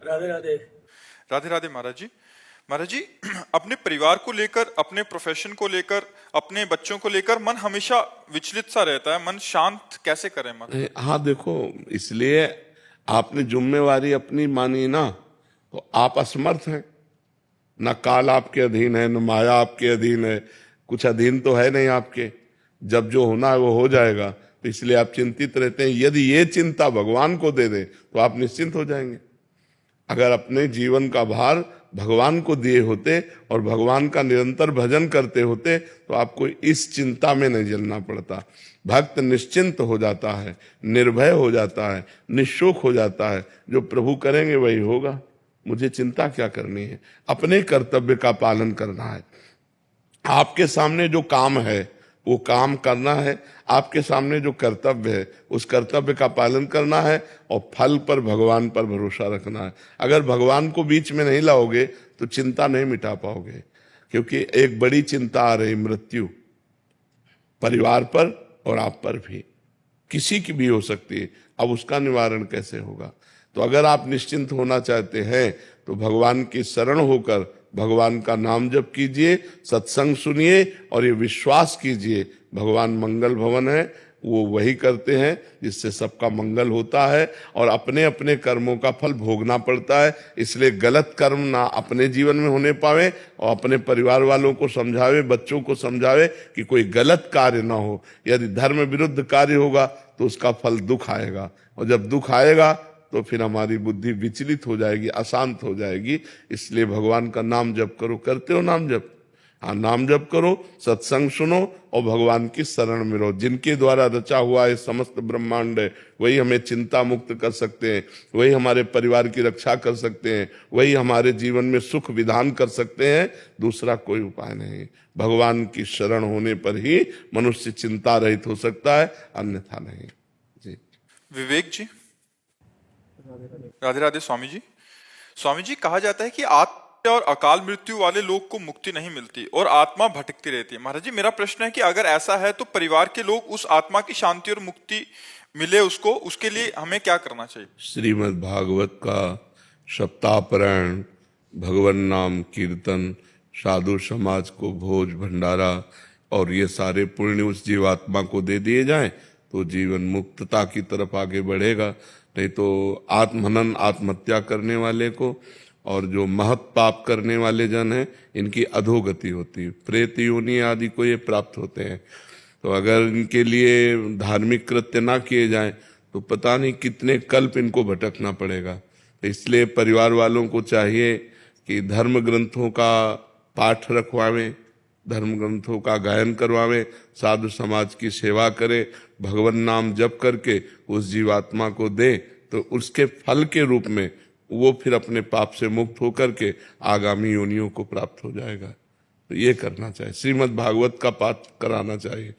राधे राधे। राधे राधे महाराज जी। महाराज जी, अपने परिवार को लेकर, अपने प्रोफेशन को लेकर, अपने बच्चों को लेकर मन हमेशा विचलित सा रहता है। मन शांत कैसे करें मन? हाँ देखो, इसलिए आपने जिम्मेवारी अपनी मानी ना, तो आप असमर्थ हैं। न काल आपके अधीन है, न माया आपके अधीन है, कुछ अधीन तो है नहीं आपके। जब जो होना है वो हो जाएगा, तो इसलिए आप चिंतित रहते हैं। यदि ये चिंता भगवान को दे दें तो आप निश्चिंत हो जाएंगे। अगर अपने जीवन का भार भगवान को दिए होते और भगवान का निरंतर भजन करते होते तो आपको इस चिंता में नहीं जलना पड़ता। भक्त निश्चिंत हो जाता है, निर्भय हो जाता है, निशोक हो जाता है। जो प्रभु करेंगे वही होगा, मुझे चिंता क्या करनी है। अपने कर्तव्य का पालन करना है। आपके सामने जो काम है वो काम करना है, आपके सामने जो कर्तव्य है उस कर्तव्य का पालन करना है, और फल पर भगवान पर भरोसा रखना है। अगर भगवान को बीच में नहीं लाओगे तो चिंता नहीं मिटा पाओगे, क्योंकि एक बड़ी चिंता आ रही, मृत्यु, परिवार पर और आप पर भी, किसी की भी हो सकती है। अब उसका निवारण कैसे होगा? तो अगर आप निश्चिंत होना चाहते हैं तो भगवान की शरण होकर भगवान का नाम जप कीजिए, सत्संग सुनिए, और ये विश्वास कीजिए भगवान मंगल भवन है, वो वही करते हैं जिससे सबका मंगल होता है, और अपने अपने कर्मों का फल भोगना पड़ता है। इसलिए गलत कर्म ना अपने जीवन में होने पावे, और अपने परिवार वालों को समझावे, बच्चों को समझावे कि कोई गलत कार्य ना हो। यदि धर्म विरुद्ध कार्य होगा तो उसका फल दुख आएगा, और जब दुख आएगा तो फिर हमारी बुद्धि विचलित हो जाएगी, अशांत हो जाएगी। इसलिए भगवान का नाम जप करो। करते हो नाम जप? हाँ, नाम जप करो, सत्संग सुनो और भगवान की शरण में रहो। जिनके द्वारा रचा हुआ है समस्त ब्रह्मांड है, वही हमें चिंता मुक्त कर सकते हैं, वही हमारे परिवार की रक्षा कर सकते हैं, वही हमारे जीवन में सुख विधान कर सकते हैं। दूसरा कोई उपाय नहीं। भगवान की शरण होने पर ही मनुष्य चिंता रहित हो सकता है, अन्यथा नहीं। जी विवेक जी। राधे राधे स्वामी जी। स्वामी जी, कहा जाता है कि आत्मा और अकाल मृत्यु वाले लोग को मुक्ति नहीं मिलती और आत्मा भटकती रहती है। महाराज जी, मेरा प्रश्न है कि अगर ऐसा है तो परिवार के लोग उस आत्मा की शांति और मुक्ति मिले उसको, उसके लिए हमें क्या करना चाहिए? श्रीमद् भागवत का सप्ताह पारायण, भगवान नाम कीर्तन, साधु समाज को भोज भंडारा, और ये सारे पुण्य उस जीवात्मा को दे दिए जाएं तो जीवन मुक्तता की तरफ आगे बढ़ेगा। नहीं तो आत्महनन, आत्महत्या करने वाले को और जो महत पाप करने वाले जन हैं, इनकी अधोगति होती है, प्रेत योनि आदि को ये प्राप्त होते हैं। तो अगर इनके लिए धार्मिक कृत्य ना किए जाएं तो पता नहीं कितने कल्प इनको भटकना पड़ेगा। तो इसलिए परिवार वालों को चाहिए कि धर्म ग्रंथों का पाठ रखवावें, धर्म ग्रंथों का गायन करवावें, साधु समाज की सेवा करें, भगवान नाम जप करके उस जीवात्मा को दे, तो उसके फल के रूप में वो फिर अपने पाप से मुक्त होकर के आगामी योनियों को प्राप्त हो जाएगा। तो ये करना चाहिए। श्रीमद् भागवत का पाठ कराना चाहिए।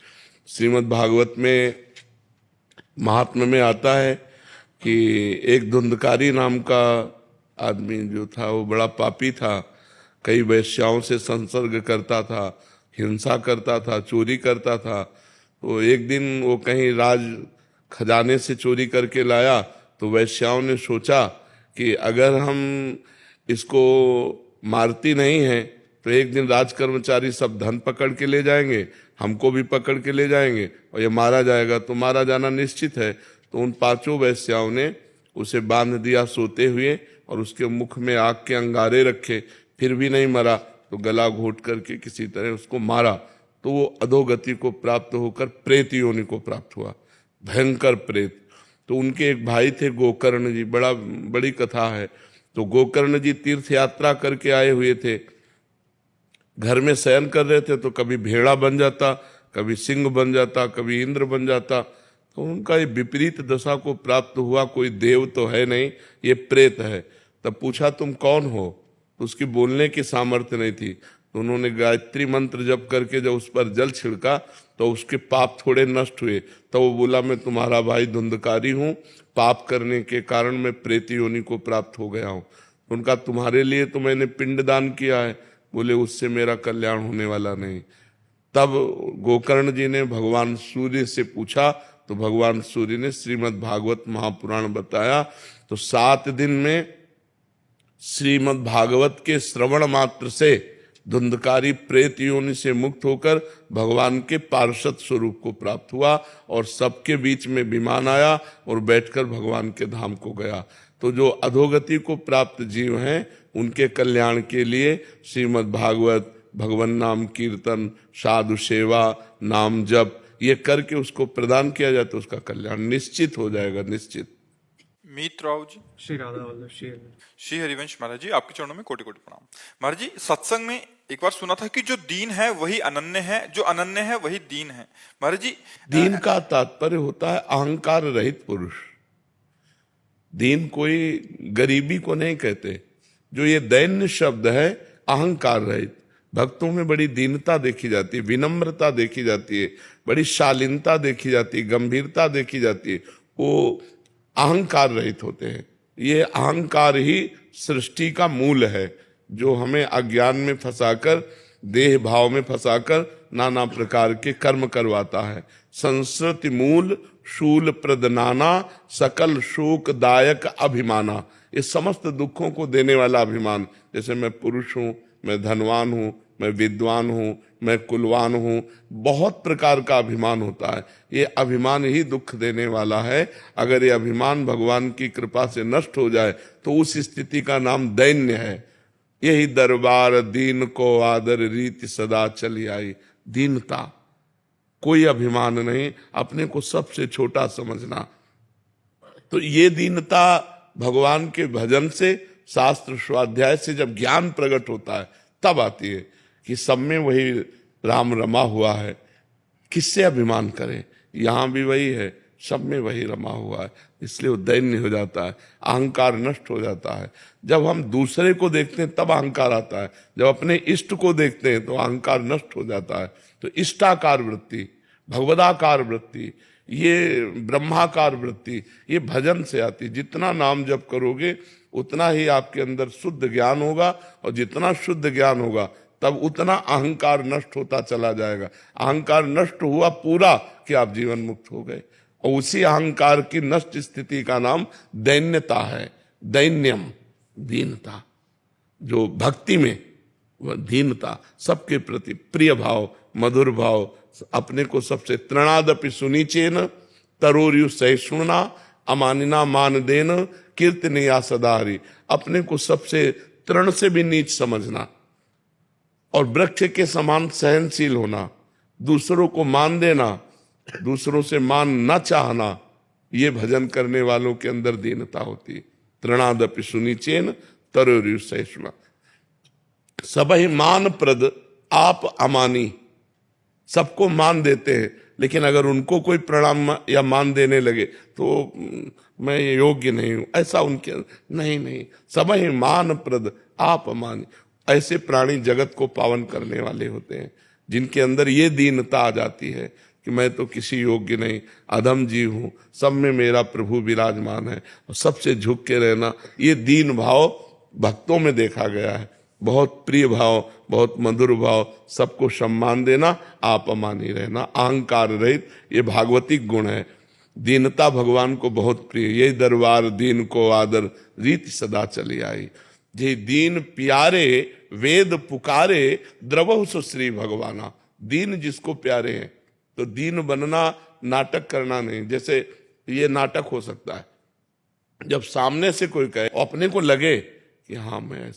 श्रीमद् भागवत में महात्म्य में आता है कि एक धुंधकारी नाम का आदमी जो था वो बड़ा पापी था। कई वैश्याओं से संसर्ग करता था, हिंसा करता था, चोरी करता था। तो एक दिन वो कहीं राज खजाने से चोरी करके लाया, तो वैश्याओं ने सोचा कि अगर हम इसको मारती नहीं है तो एक दिन राज कर्मचारी सब धन पकड़ के ले जाएंगे, हमको भी पकड़ के ले जाएंगे, और ये मारा जाएगा तो मारा जाना निश्चित है। तो उन पांचों वैश्याओं ने उसे बांध दिया सोते हुए, और उसके मुख में आग के अंगारे रखे, फिर भी नहीं मरा तो गला घोट करके किसी तरह उसको मारा। तो वो अधोगति को प्राप्त होकर प्रेत योनि को प्राप्त हुआ, भयंकर प्रेत। तो उनके एक भाई थे गोकर्ण जी, बड़ी कथा है। तो गोकर्ण जी तीर्थ यात्रा करके आए हुए थे, घर में शयन कर रहे थे तो कभी भेड़ा बन जाता, कभी सिंह बन जाता, कभी इंद्र बन जाता। तो उनका ये विपरीत दशा को प्राप्त हुआ। कोई देव तो है नहीं, ये प्रेत है। तब पूछा तुम कौन हो? तो उसकी बोलने की सामर्थ्य नहीं थी। तो उन्होंने गायत्री मंत्र जप करके जब उस पर जल छिड़का तो उसके पाप थोड़े नष्ट हुए। तो वो बोला मैं तुम्हारा भाई धुंधकारी हूँ, पाप करने के कारण मैं प्रेत योनि को प्राप्त हो गया हूँ। उनका तुम्हारे लिए तो मैंने पिंड दान किया है। बोले उससे मेरा कल्याण होने वाला नहीं। तब गोकर्ण जी ने भगवान सूर्य से पूछा, तो भगवान सूर्य ने श्रीमद् भागवत महापुराण बताया। तो 7 दिन में श्रीमद् भागवत के श्रवण मात्र से धुंधकारी प्रेत योनि से मुक्त होकर भगवान के पार्षद स्वरूप को प्राप्त हुआ और सबके बीच में विमान आया और बैठकर भगवान के धाम को गया। तो जो अधोगति को प्राप्त जीव हैं उनके कल्याण के लिए श्रीमद् भागवत, भगवान नाम कीर्तन, साधु सेवा, नाम जप ये करके उसको प्रदान किया जाए तो उसका कल्याण निश्चित हो जाएगा, निश्चित। मीत राव जी। श्री राधा वल्लभ श्री हरिवंश महाराज जी, आपके चरणों में कोटि कोटि प्रणाम। महाराज जी, सत्संग में एक बार सुना था कि जो दीन है वही अनन्य है, जो अनन्य है वही दीन है। महाराज जी, दीन का तात्पर्य होता है अहंकार रहित पुरुष। दीन कोई गरीबी को नहीं कहते। जो ये दैन्य शब्द है अहंकार रहित। भक्तों में बड़ी दीनता देखी जाती है, विनम्रता देखी जाती है, बड़ी शालीनता देखी जाती है, गंभीरता देखी जाती है। वो अहंकार रहित होते हैं। ये अहंकार ही सृष्टि का मूल है, जो हमें अज्ञान में फंसाकर, देह भाव में फंसाकर नाना प्रकार के कर्म करवाता है। संस्कृति मूल शूल प्रद नाना, सकल शोक दायक अभिमाना। ये समस्त दुखों को देने वाला अभिमान। जैसे मैं पुरुष हूं, मैं धनवान हूं, मैं विद्वान हूं, मैं कुलवान हूं, बहुत प्रकार का अभिमान होता है। ये अभिमान ही दुख देने वाला है। अगर ये अभिमान भगवान की कृपा से नष्ट हो जाए तो उस स्थिति का नाम दैन्य है। यही दरबार दीन को आदर रीति सदा चली आई। दीनता, कोई अभिमान नहीं, अपने को सबसे छोटा समझना। तो ये दीनता भगवान के भजन से, शास्त्र स्वाध्याय से जब ज्ञान प्रकट होता है तब आती है कि सब में वही राम रमा हुआ है, किससे अभिमान करें। यहां भी वही है, सब में वही रमा हुआ है, इसलिए वो दैन्य हो जाता है, अहंकार नष्ट हो जाता है। जब हम दूसरे को देखते हैं तब अहंकार आता है, जब अपने इष्ट को देखते हैं तो अहंकार नष्ट हो जाता है। तो इष्टाकार वृत्ति, भगवदाकार वृत्ति, ये ब्रह्माकार वृत्ति, ये भजन से आती। जितना नाम जप करोगे उतना ही आपके अंदर शुद्ध ज्ञान होगा, और जितना शुद्ध ज्ञान होगा तब उतना अहंकार नष्ट होता चला जाएगा। अहंकार नष्ट हुआ पूरा कि आप जीवन मुक्त हो गए। और उसी अहंकार की नष्ट स्थिति का नाम दैन्यता है। दैन्यम, दीनता। जो भक्ति में वह दीनता, सबके प्रति प्रिय भाव, मधुर भाव, अपने को सबसे तृणादपि सुनीचेन तरोर्यु सहिष्णुना अमानिना मान देन कीर्तनिया सदाहरि। अपने को सबसे तृण से भी नीच समझना और वृक्ष के समान सहनशील होना, दूसरों को मान देना, दूसरों से मान न चाहना, ये भजन करने वालों के अंदर दीनता होती है। तृणादपि सुनीचेन तरोर्यु सहिष्णुना। सबहि मान प्रद आप अमानी। सबको मान देते हैं, लेकिन अगर उनको कोई प्रणाम या मान देने लगे तो मैं योग्य नहीं हूं, ऐसा उनके नहीं। सबहि मान प्रद आप अमानी। ऐसे प्राणी जगत को पावन करने वाले होते हैं, जिनके अंदर ये दीनता आ जाती है कि मैं तो किसी योग्य नहीं, अधम जीव हूं, सब में मेरा प्रभु विराजमान है, और सबसे झुक के रहना। ये दीन भाव भक्तों में देखा गया है। बहुत प्रिय भाव, बहुत मधुर भाव, सबको सम्मान देना, आप अमानी रहना, अहंकार रहित, ये भागवतिक गुण है। दीनता भगवान को बहुत प्रिय। ये दरबार दीन को आदर रीति सदा चली आई। जे दीन प्यारे वेद पुकारे द्रवहु सो श्री भगवाना। दीन जिसको प्यारे हैं, तो दीन बनना नाटक करना नहीं। जैसे ये नाटक हो सकता है जब सामने से कोई कहे, अपने को लगे कि हाँ मैं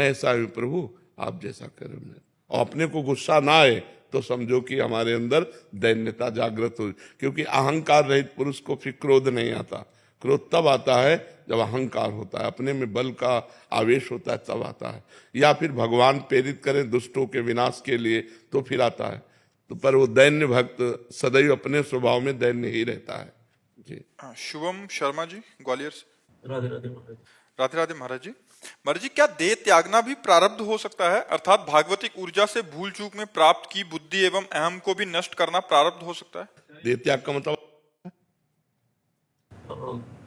ऐसा हूं प्रभु, आप जैसा करें। और अपने को गुस्सा ना आए तो समझो कि हमारे अंदर दैन्यता जागृत हो। क्योंकि अहंकार रहित पुरुष को फिर क्रोध नहीं आता। क्रोध तब आता है जब अहंकार होता है, अपने में बल का आवेश होता है, तब आता है। या फिर भगवान प्रेरित करें दुष्टों के विनाश के लिए तो फिर आता है। तो पर वो दैन्य भक्त सदैव अपने स्वभाव में दैन्य ही रहता है। जी। शुभम शर्मा जी, ग्वालियर से। राधे राधे महाराज। राधे राधे महाराज जी। महाराज जी, क्या देह त्यागना भी प्रारब्ध हो सकता है? अर्थात भागवतिक ऊर्जा से भूल चूक में प्राप्त की बुद्धि एवं अहम को भी नष्ट करना प्रारब्ध हो सकता है? देह त्याग का मतलब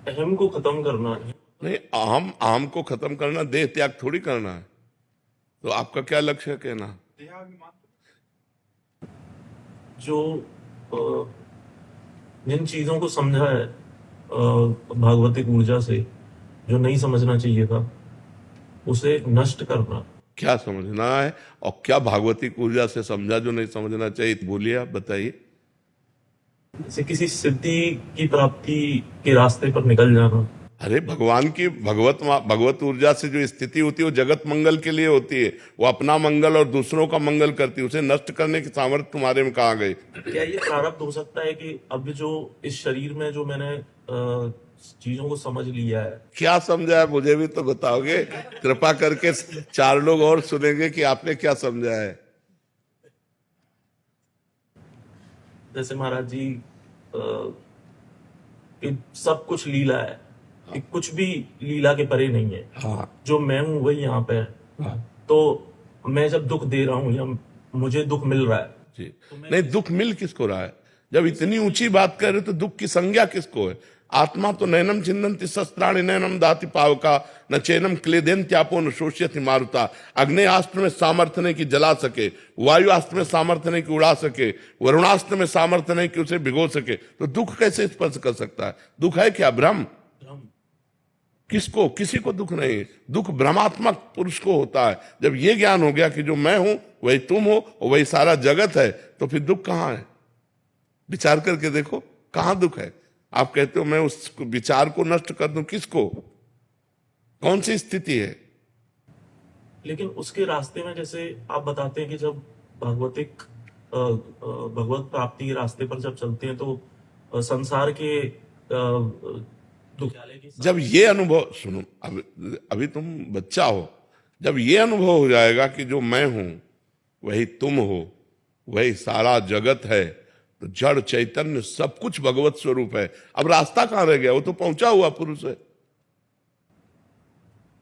अहम को खत्म करना है। नहीं, अहम को खत्म करना, देह त्याग थोड़ी करना है। तो आपका क्या लक्ष्य है कहना? जो जिन चीजों को समझा है भागवतिक ऊर्जा से, जो नहीं समझना चाहिए था, उसे नष्ट करना। क्या समझना है और क्या भागवतिक ऊर्जा से समझा जो नहीं समझना चाहिए? बोलिए, आप बताइए। जैसे किसी सिद्धि की प्राप्ति के रास्ते पर निकल जाना। अरे भगवान की भगवत ऊर्जा से जो स्थिति होती है वो जगत मंगल के लिए होती है। वो अपना मंगल और दूसरों का मंगल करती है। उसे नष्ट करने की सामर्थ्य तुम्हारे में कहाँ गई? क्या ये प्रारब्ध हो सकता है कि अब जो इस शरीर में जो मैंने चीजों को समझ लिया है। क्या समझा है मुझे भी तो बताओगे? कृपा करके 4 लोग और सुनेंगे कि आपने क्या समझा है। जैसे महाराज जी कि सब कुछ लीला है, कि कुछ भी लीला के परे नहीं है। हाँ, जो मैं हूं वही यहाँ पे है। हाँ तो मैं जब दुख दे रहा हूँ या मुझे दुख मिल रहा है, जी। नहीं, दुख मिल किसको रहा है? जब इतनी ऊंची बात कर रहे हो तो दुख की संज्ञा किसको है? आत्मा तो नैनम छिन्दन्ति शस्त्राणि नैनम दाति पावका न चैनम क्लेदेन त्यापो न शोष्यति मारुता। अग्नेयास्त्र में सामर्थ्य नहीं कि जला सके, वायुआस्त्र में सामर्थ्य नहीं कि उड़ा सके, वरुणास्त्र में सामर्थ्य नहीं कि उसे भिगो सके, तो दुख कैसे स्पर्श कर सकता है? दुख है क्या? भ्रम। किसको? किसी को दुख नहीं है। दुख भ्रमात्मक पुरुष को होता है। जब ये ज्ञान हो गया कि जो मैं हूं वही तुम हो और वही सारा जगत है, तो फिर दुख कहां है? विचार करके देखो, कहां दुख है? आप कहते हो मैं उस विचार को नष्ट कर दूं, किसको? कौन सी स्थिति है? लेकिन उसके रास्ते में जैसे आप बताते हैं कि जब भगवत प्राप्ति के रास्ते पर जब चलते हैं तो संसार के दुखियाले की जब ये अनुभव, सुनो, अभी तुम बच्चा हो, जब ये अनुभव हो जाएगा कि जो मैं हूं वही तुम हो, वही सारा जगत है, तो जड़ चैतन्य सब कुछ भगवत स्वरूप है। अब रास्ता कहां रह गया? वो तो पहुंचा हुआ पुरुष है।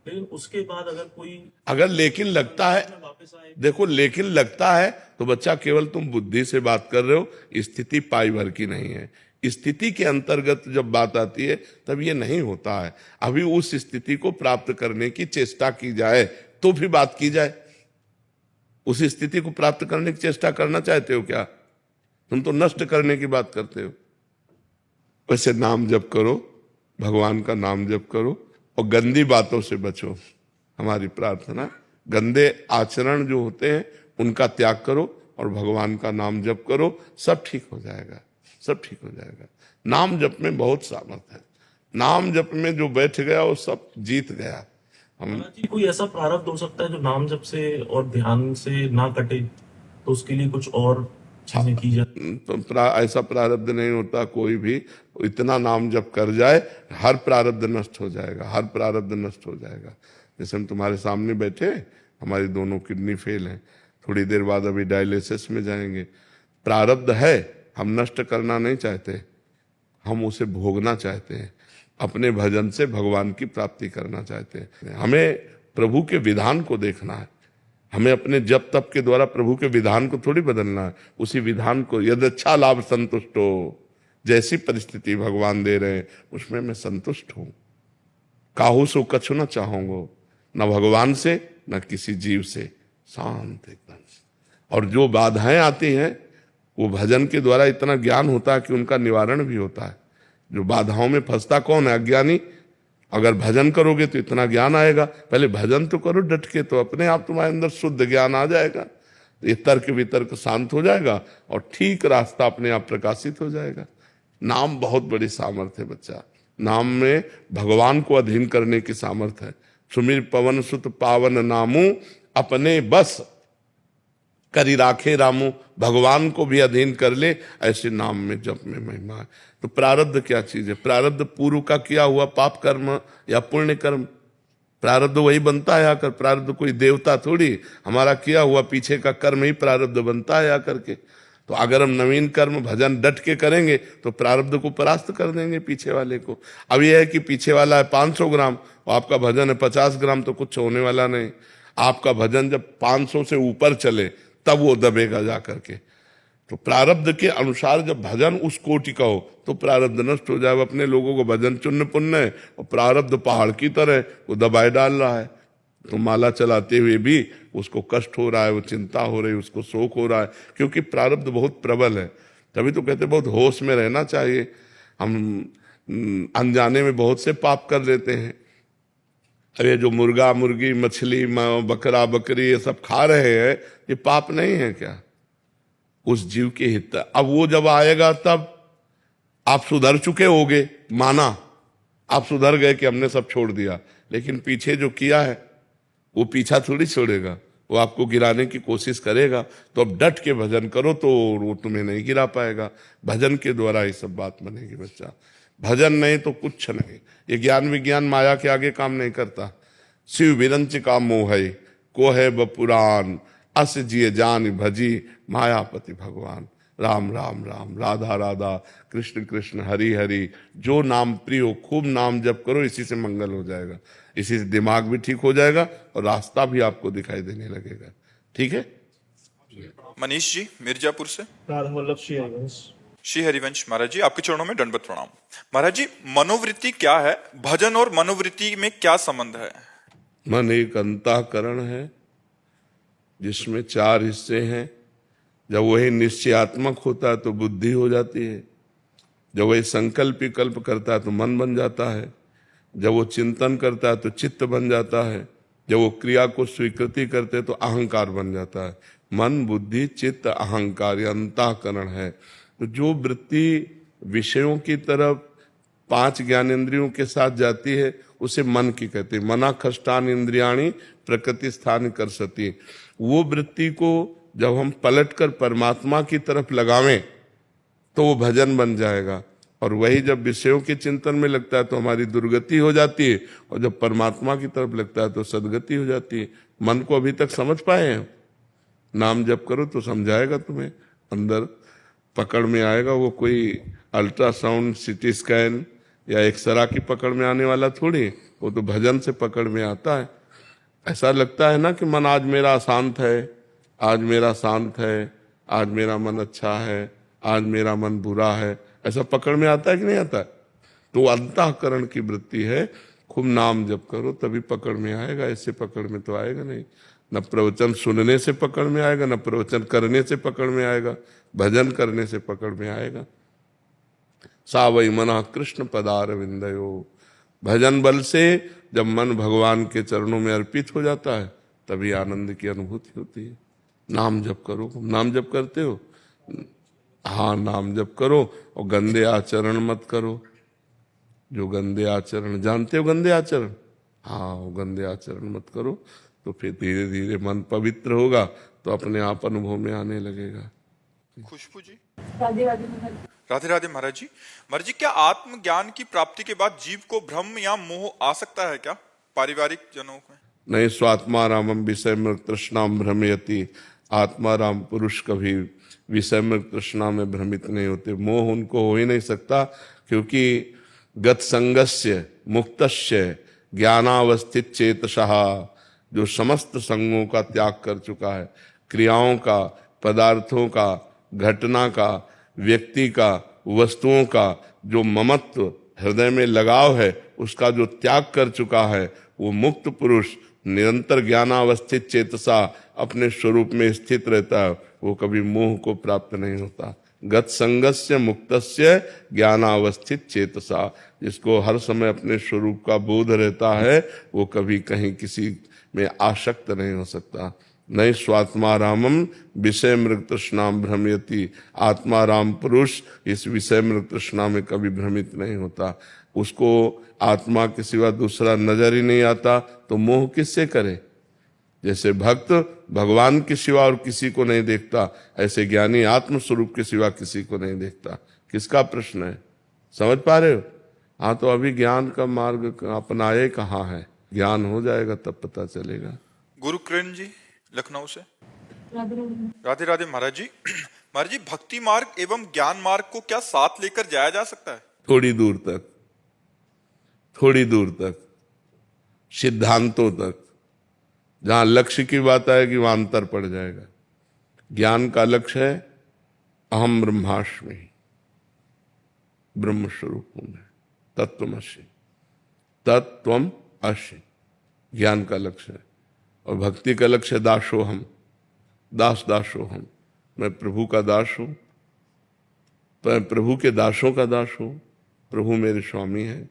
लेकिन उसके बाद अगर कोई अगर लेकिन लगता है, वापस आए, देखो, लेकिन लगता है तो बच्चा केवल तुम बुद्धि से बात कर रहे हो। स्थिति पाई भर की नहीं है। स्थिति के अंतर्गत जब बात आती है तब ये नहीं होता है। अभी उस स्थिति को प्राप्त करने की चेष्टा की जाए तो फिर बात की जाए। उस स्थिति को प्राप्त करने की चेष्टा करना चाहते हो क्या? तुम तो नष्ट करने की बात करते हो। वैसे नाम जप करो, भगवान का नाम जप करो और गंदी बातों से बचो। हमारी प्रार्थना, गंदे आचरण जो होते हैं उनका त्याग करो और भगवान का नाम जप करो। सब ठीक हो जाएगा, सब ठीक हो जाएगा। नाम जप में बहुत सामर्थ्य है। नाम जप में जो बैठ गया वो सब जीत गया। महाराज जी कोई ऐसा प्रारब्ध हो सकता है जो नाम जप से और ध्यान से ना कटे, तो उसके लिए कुछ और चीजें की जाए? तो ऐसा प्रारब्ध नहीं होता कोई भी। इतना नाम जप कर जाए हर प्रारब्ध नष्ट हो जाएगा, हर प्रारब्ध नष्ट हो जाएगा। जैसे हम तुम्हारे सामने बैठे, हमारी दोनों किडनी फेल हैं, थोड़ी देर बाद अभी डायलिसिस में जाएंगे। प्रारब्ध है, हम नष्ट करना नहीं चाहते, हम उसे भोगना चाहते हैं। अपने भजन से भगवान की प्राप्ति करना चाहते हैं। हमें प्रभु के विधान को देखना है। हमें अपने जप तप के द्वारा प्रभु के विधान को थोड़ी बदलना है। उसी विधान को, यदि अच्छा लाभ संतुष्ट हो, जैसी परिस्थिति भगवान दे रहे हैं उसमें मैं संतुष्ट हूं। काहू सो कछु न चाहूंगो, न भगवान से न किसी जीव से, शांत एकदम। और जो बाधाएं आती हैं वो भजन के द्वारा इतना ज्ञान होता है कि उनका निवारण भी होता है। जो बाधाओं में फंसता कौन है? अज्ञानी। अगर भजन करोगे तो इतना ज्ञान आएगा। पहले भजन तो करो डट के, तो अपने आप तुम्हारे अंदर शुद्ध ज्ञान आ जाएगा। ये तर्क वितर्क शांत हो जाएगा और ठीक रास्ता अपने आप प्रकाशित हो जाएगा। नाम बहुत बड़ी सामर्थ्य है बच्चा। नाम में भगवान को अधीन करने की सामर्थ्य है। सुमिर पवन सुत पावन नामू, अपने बस करी राखे रामू। भगवान को भी अधीन कर ले, ऐसे नाम में जप में महिमा है। तो प्रारब्ध क्या चीज है? प्रारब्ध पूर्व का किया हुआ पाप कर्म या पुण्य कर्म, प्रारब्ध वही बनता है आकर। प्रारब्ध कोई देवता थोड़ी, हमारा किया हुआ पीछे का कर्म ही प्रारब्ध बनता है आकर के। तो अगर हम नवीन कर्म भजन डट के करेंगे तो प्रारब्ध को परास्त कर देंगे पीछे वाले को। अब यह है कि पीछे वाला है 500 ग्राम और आपका भजन है 50 ग्राम, तो कुछ होने वाला नहीं। आपका भजन जब 500 से ऊपर चले तब वो दबेगा जा करके। तो प्रारब्ध के अनुसार जब भजन उस कोटि का हो तो प्रारब्ध नष्ट हो जाए। अपने लोगों को भजन चुन्न पुण्य है और प्रारब्ध पहाड़ की तरह वो दबाए डाल रहा है। तो माला चलाते हुए भी उसको कष्ट हो रहा है, वो चिंता हो रही है, उसको शोक हो रहा है, क्योंकि प्रारब्ध बहुत प्रबल है। तभी तो कहते बहुत होश में रहना चाहिए। हम अनजाने में बहुत से पाप कर लेते हैं। अब ये जो मुर्गा मुर्गी मछली बकरा बकरी ये सब खा रहे हैं, ये पाप नहीं है क्या? उस जीव के हित। अब वो जब आएगा तब आप सुधर चुके होगे, माना आप सुधर गए कि हमने सब छोड़ दिया, लेकिन पीछे जो किया है वो पीछा थोड़ी छोड़ेगा, वो आपको गिराने की कोशिश करेगा। तो अब डट के भजन करो तो वो तुम्हें नहीं गिरा पाएगा। भजन के द्वारा ही सब बात बनेगी बच्चा, भजन नहीं तो कुछ नहीं। ये ज्ञान विज्ञान माया के आगे काम नहीं करता। शिव विरंच का मोह है को है बपुराण, अस जिए जान भजी मायापति भगवान। राम राम राम, राधा राधा, कृष्ण कृष्ण, हरि हरि। जो नाम प्रिय हो, खूब नाम जप करो, इसी से मंगल हो जाएगा, इसी से दिमाग भी ठीक हो जाएगा और रास्ता भी आपको दिखाई देने लगेगा। ठीक है। मनीष जी मिर्जापुर से। राधा वल्लभ श्री हरिवंश। श्री हरिवंश महाराज जी, आपके चरणों में दंडवत प्रणाम। महाराज जी, मनोवृत्ति क्या है? भजन और मनोवृत्ति में क्या संबंध है? मन एक अंतःकरण है जिसमें 4 हिस्से हैं। जब वही निश्चयात्मक होता है तो बुद्धि हो जाती है, जब वही संकल्प विकल्प करता है तो मन बन जाता है, जब वो चिंतन करता है तो चित्त बन जाता है, जब वो क्रिया को स्वीकृति करते हैं तो अहंकार बन जाता है। मन बुद्धि चित्त अहंकार, ये अंतःकरण है। तो जो वृत्ति विषयों की तरफ 5 ज्ञानेंद्रियों के साथ जाती है उसे मन की कहते हैं। मना खष्टान इंद्रियाणी प्रकृति स्थान कर सती। वो वृत्ति को जब हम पलटकर परमात्मा की तरफ लगावें तो वो भजन बन जाएगा। और वही जब विषयों के चिंतन में लगता है तो हमारी दुर्गति हो जाती है, और जब परमात्मा की तरफ लगता है तो सदगति हो जाती है। मन को अभी तक समझ पाए हैं? नाम जप करो तो समझाएगा तुम्हें, अंदर पकड़ में आएगा। वो कोई अल्ट्रासाउंड सीटी स्कैन या एक्सरा की पकड़ में आने वाला थोड़ी, वो तो भजन से पकड़ में आता है। ऐसा लगता है ना कि मन आज मेरा शांत है, आज मेरा शांत है, आज मेरा मन अच्छा है, आज मेरा मन बुरा है, ऐसा पकड़ में आता है कि नहीं आता है? तो अंतःकरण की वृत्ति है। खूब नाम जप करो तभी पकड़ में आएगा, ऐसे पकड़ में तो आएगा नहीं। न प्रवचन सुनने से पकड़ में आएगा, न प्रवचन करने से पकड़ में आएगा, भजन करने से पकड़ में आएगा। सा वै मना कृष्ण पदार विंदयो। भजन बल से जब मन भगवान के चरणों में अर्पित हो जाता है तभी आनंद की अनुभूति होती है। नाम जप करो। नाम जप करते हो? हाँ, नाम जप करो और गंदे आचरण मत करो। जो गंदे आचरण, जानते हो गंदे आचरण? हाँ, वो गंदे आचरण मत करो, तो फिर धीरे धीरे मन पवित्र होगा तो अपने आप अनुभव में आने लगेगा। खुशबू जी। राधे राधे। राधे राधे महाराज जी। महाराज जी, क्या आत्मज्ञान की प्राप्ति के बाद जीव को भ्रम या मोह आ सकता है क्या पारिवारिक जनों में? नहीं, स्वात्मा रामम विषय में तृष्णाम भ्रमयति। आत्मा राम पुरुष कभी विषय में तृष्णा में भ्रमित नहीं होते। मोह उनको हो ही नहीं सकता, क्योंकि गत संगस्य मुक्तस्य ज्ञानावस्थित चेतसः, जो समस्त संगों का त्याग कर चुका है, क्रियाओं का, पदार्थों का, घटना का, व्यक्ति का, वस्तुओं का जो ममत्व हृदय में लगाव है उसका जो त्याग कर चुका है, वो मुक्त पुरुष निरंतर ज्ञानावस्थित चेतसा अपने स्वरूप में स्थित रहता है। वो कभी मोह को प्राप्त नहीं होता। गत संगस्य मुक्तस्य ज्ञानावस्थित चेतसा, जिसको हर समय अपने स्वरूप का बोध रहता है वो कभी कहीं किसी में आसक्त नहीं हो सकता। नहीं स्वात्मा रामम विषय मृग तृष्णाम भ्रमयति। आत्मा राम पुरुष इस विषय मृग तृष्णा में कभी भ्रमित नहीं होता। उसको आत्मा के सिवा दूसरा नजर ही नहीं आता, तो मोह किससे करे? जैसे भक्त भगवान के सिवा और किसी को नहीं देखता, ऐसे ज्ञानी आत्म स्वरूप के सिवा किसी को नहीं देखता। किसका प्रश्न है? समझ पा रहे हो? हाँ, तो अभी ज्ञान का मार्ग अपनाए कहाँ है? ज्ञान हो जाएगा तब पता चलेगा। गुरु किरण जी लखनऊ से। राधे राधे। राधे राधे महाराज जी। महाराज जी, भक्ति मार्ग एवं ज्ञान मार्ग को क्या साथ लेकर जाया जा सकता है? थोड़ी दूर तक, थोड़ी दूर तक, सिद्धांतों तक। जहां लक्ष्य की बात आएगी वहां अंतर पड़ जाएगा। ज्ञान का लक्ष्य है अहम ब्रह्मास्मि, ब्रह्म स्वरूप हूं मैं, तत्त्वमसि, तत्त्वम असि, ज्ञान का लक्ष्य है। और भक्ति का लक्ष्य दासोहम, दास दासोहम, मैं प्रभु का दास हूं, मैं प्रभु के दासों का दास हूं। प्रभु मेरे स्वामी है,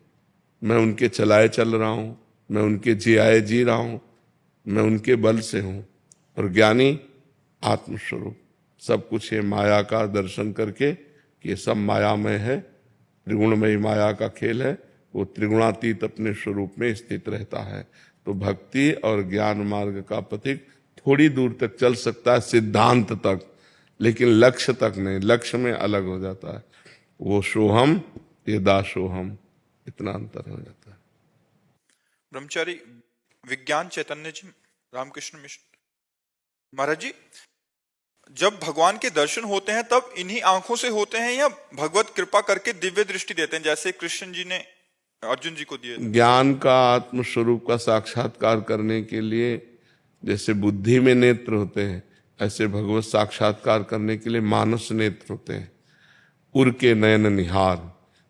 मैं उनके चलाए चल रहा हूं, मैं उनके जियाए जी रहा हूं, मैं उनके बल से हूं। और ज्ञानी आत्मस्वरूप सब कुछ ये माया का दर्शन करके कि ये सब मायामय है, त्रिगुणमयी माया का खेल है, वो त्रिगुणातीत अपने स्वरूप में स्थित रहता है। तो भक्ति और ज्ञान मार्ग का पथिक थोड़ी दूर तक चल सकता है, सिद्धांत तक, लेकिन लक्ष्य तक नहीं। लक्ष्य में अलग हो जाता है। वो सोहम, ये दासोहम, इतना अंतर हो जाता है। ब्रह्मचारी विज्ञान चैतन्य जी, रामकृष्ण मिश्र। महाराज जी, जब भगवान के दर्शन होते हैं तब इन्हीं आंखों से होते हैं या भगवत कृपा करके दिव्य दृष्टि देते हैं, जैसे कृष्ण जी ने अर्जुन जी को दिए? ज्ञान का, आत्मस्वरूप का साक्षात्कार करने के लिए जैसे बुद्धि में नेत्र होते हैं, ऐसे भगवत साक्षात्कार करने के लिए मानस नेत्र होते हैं। उर के नयन निहार,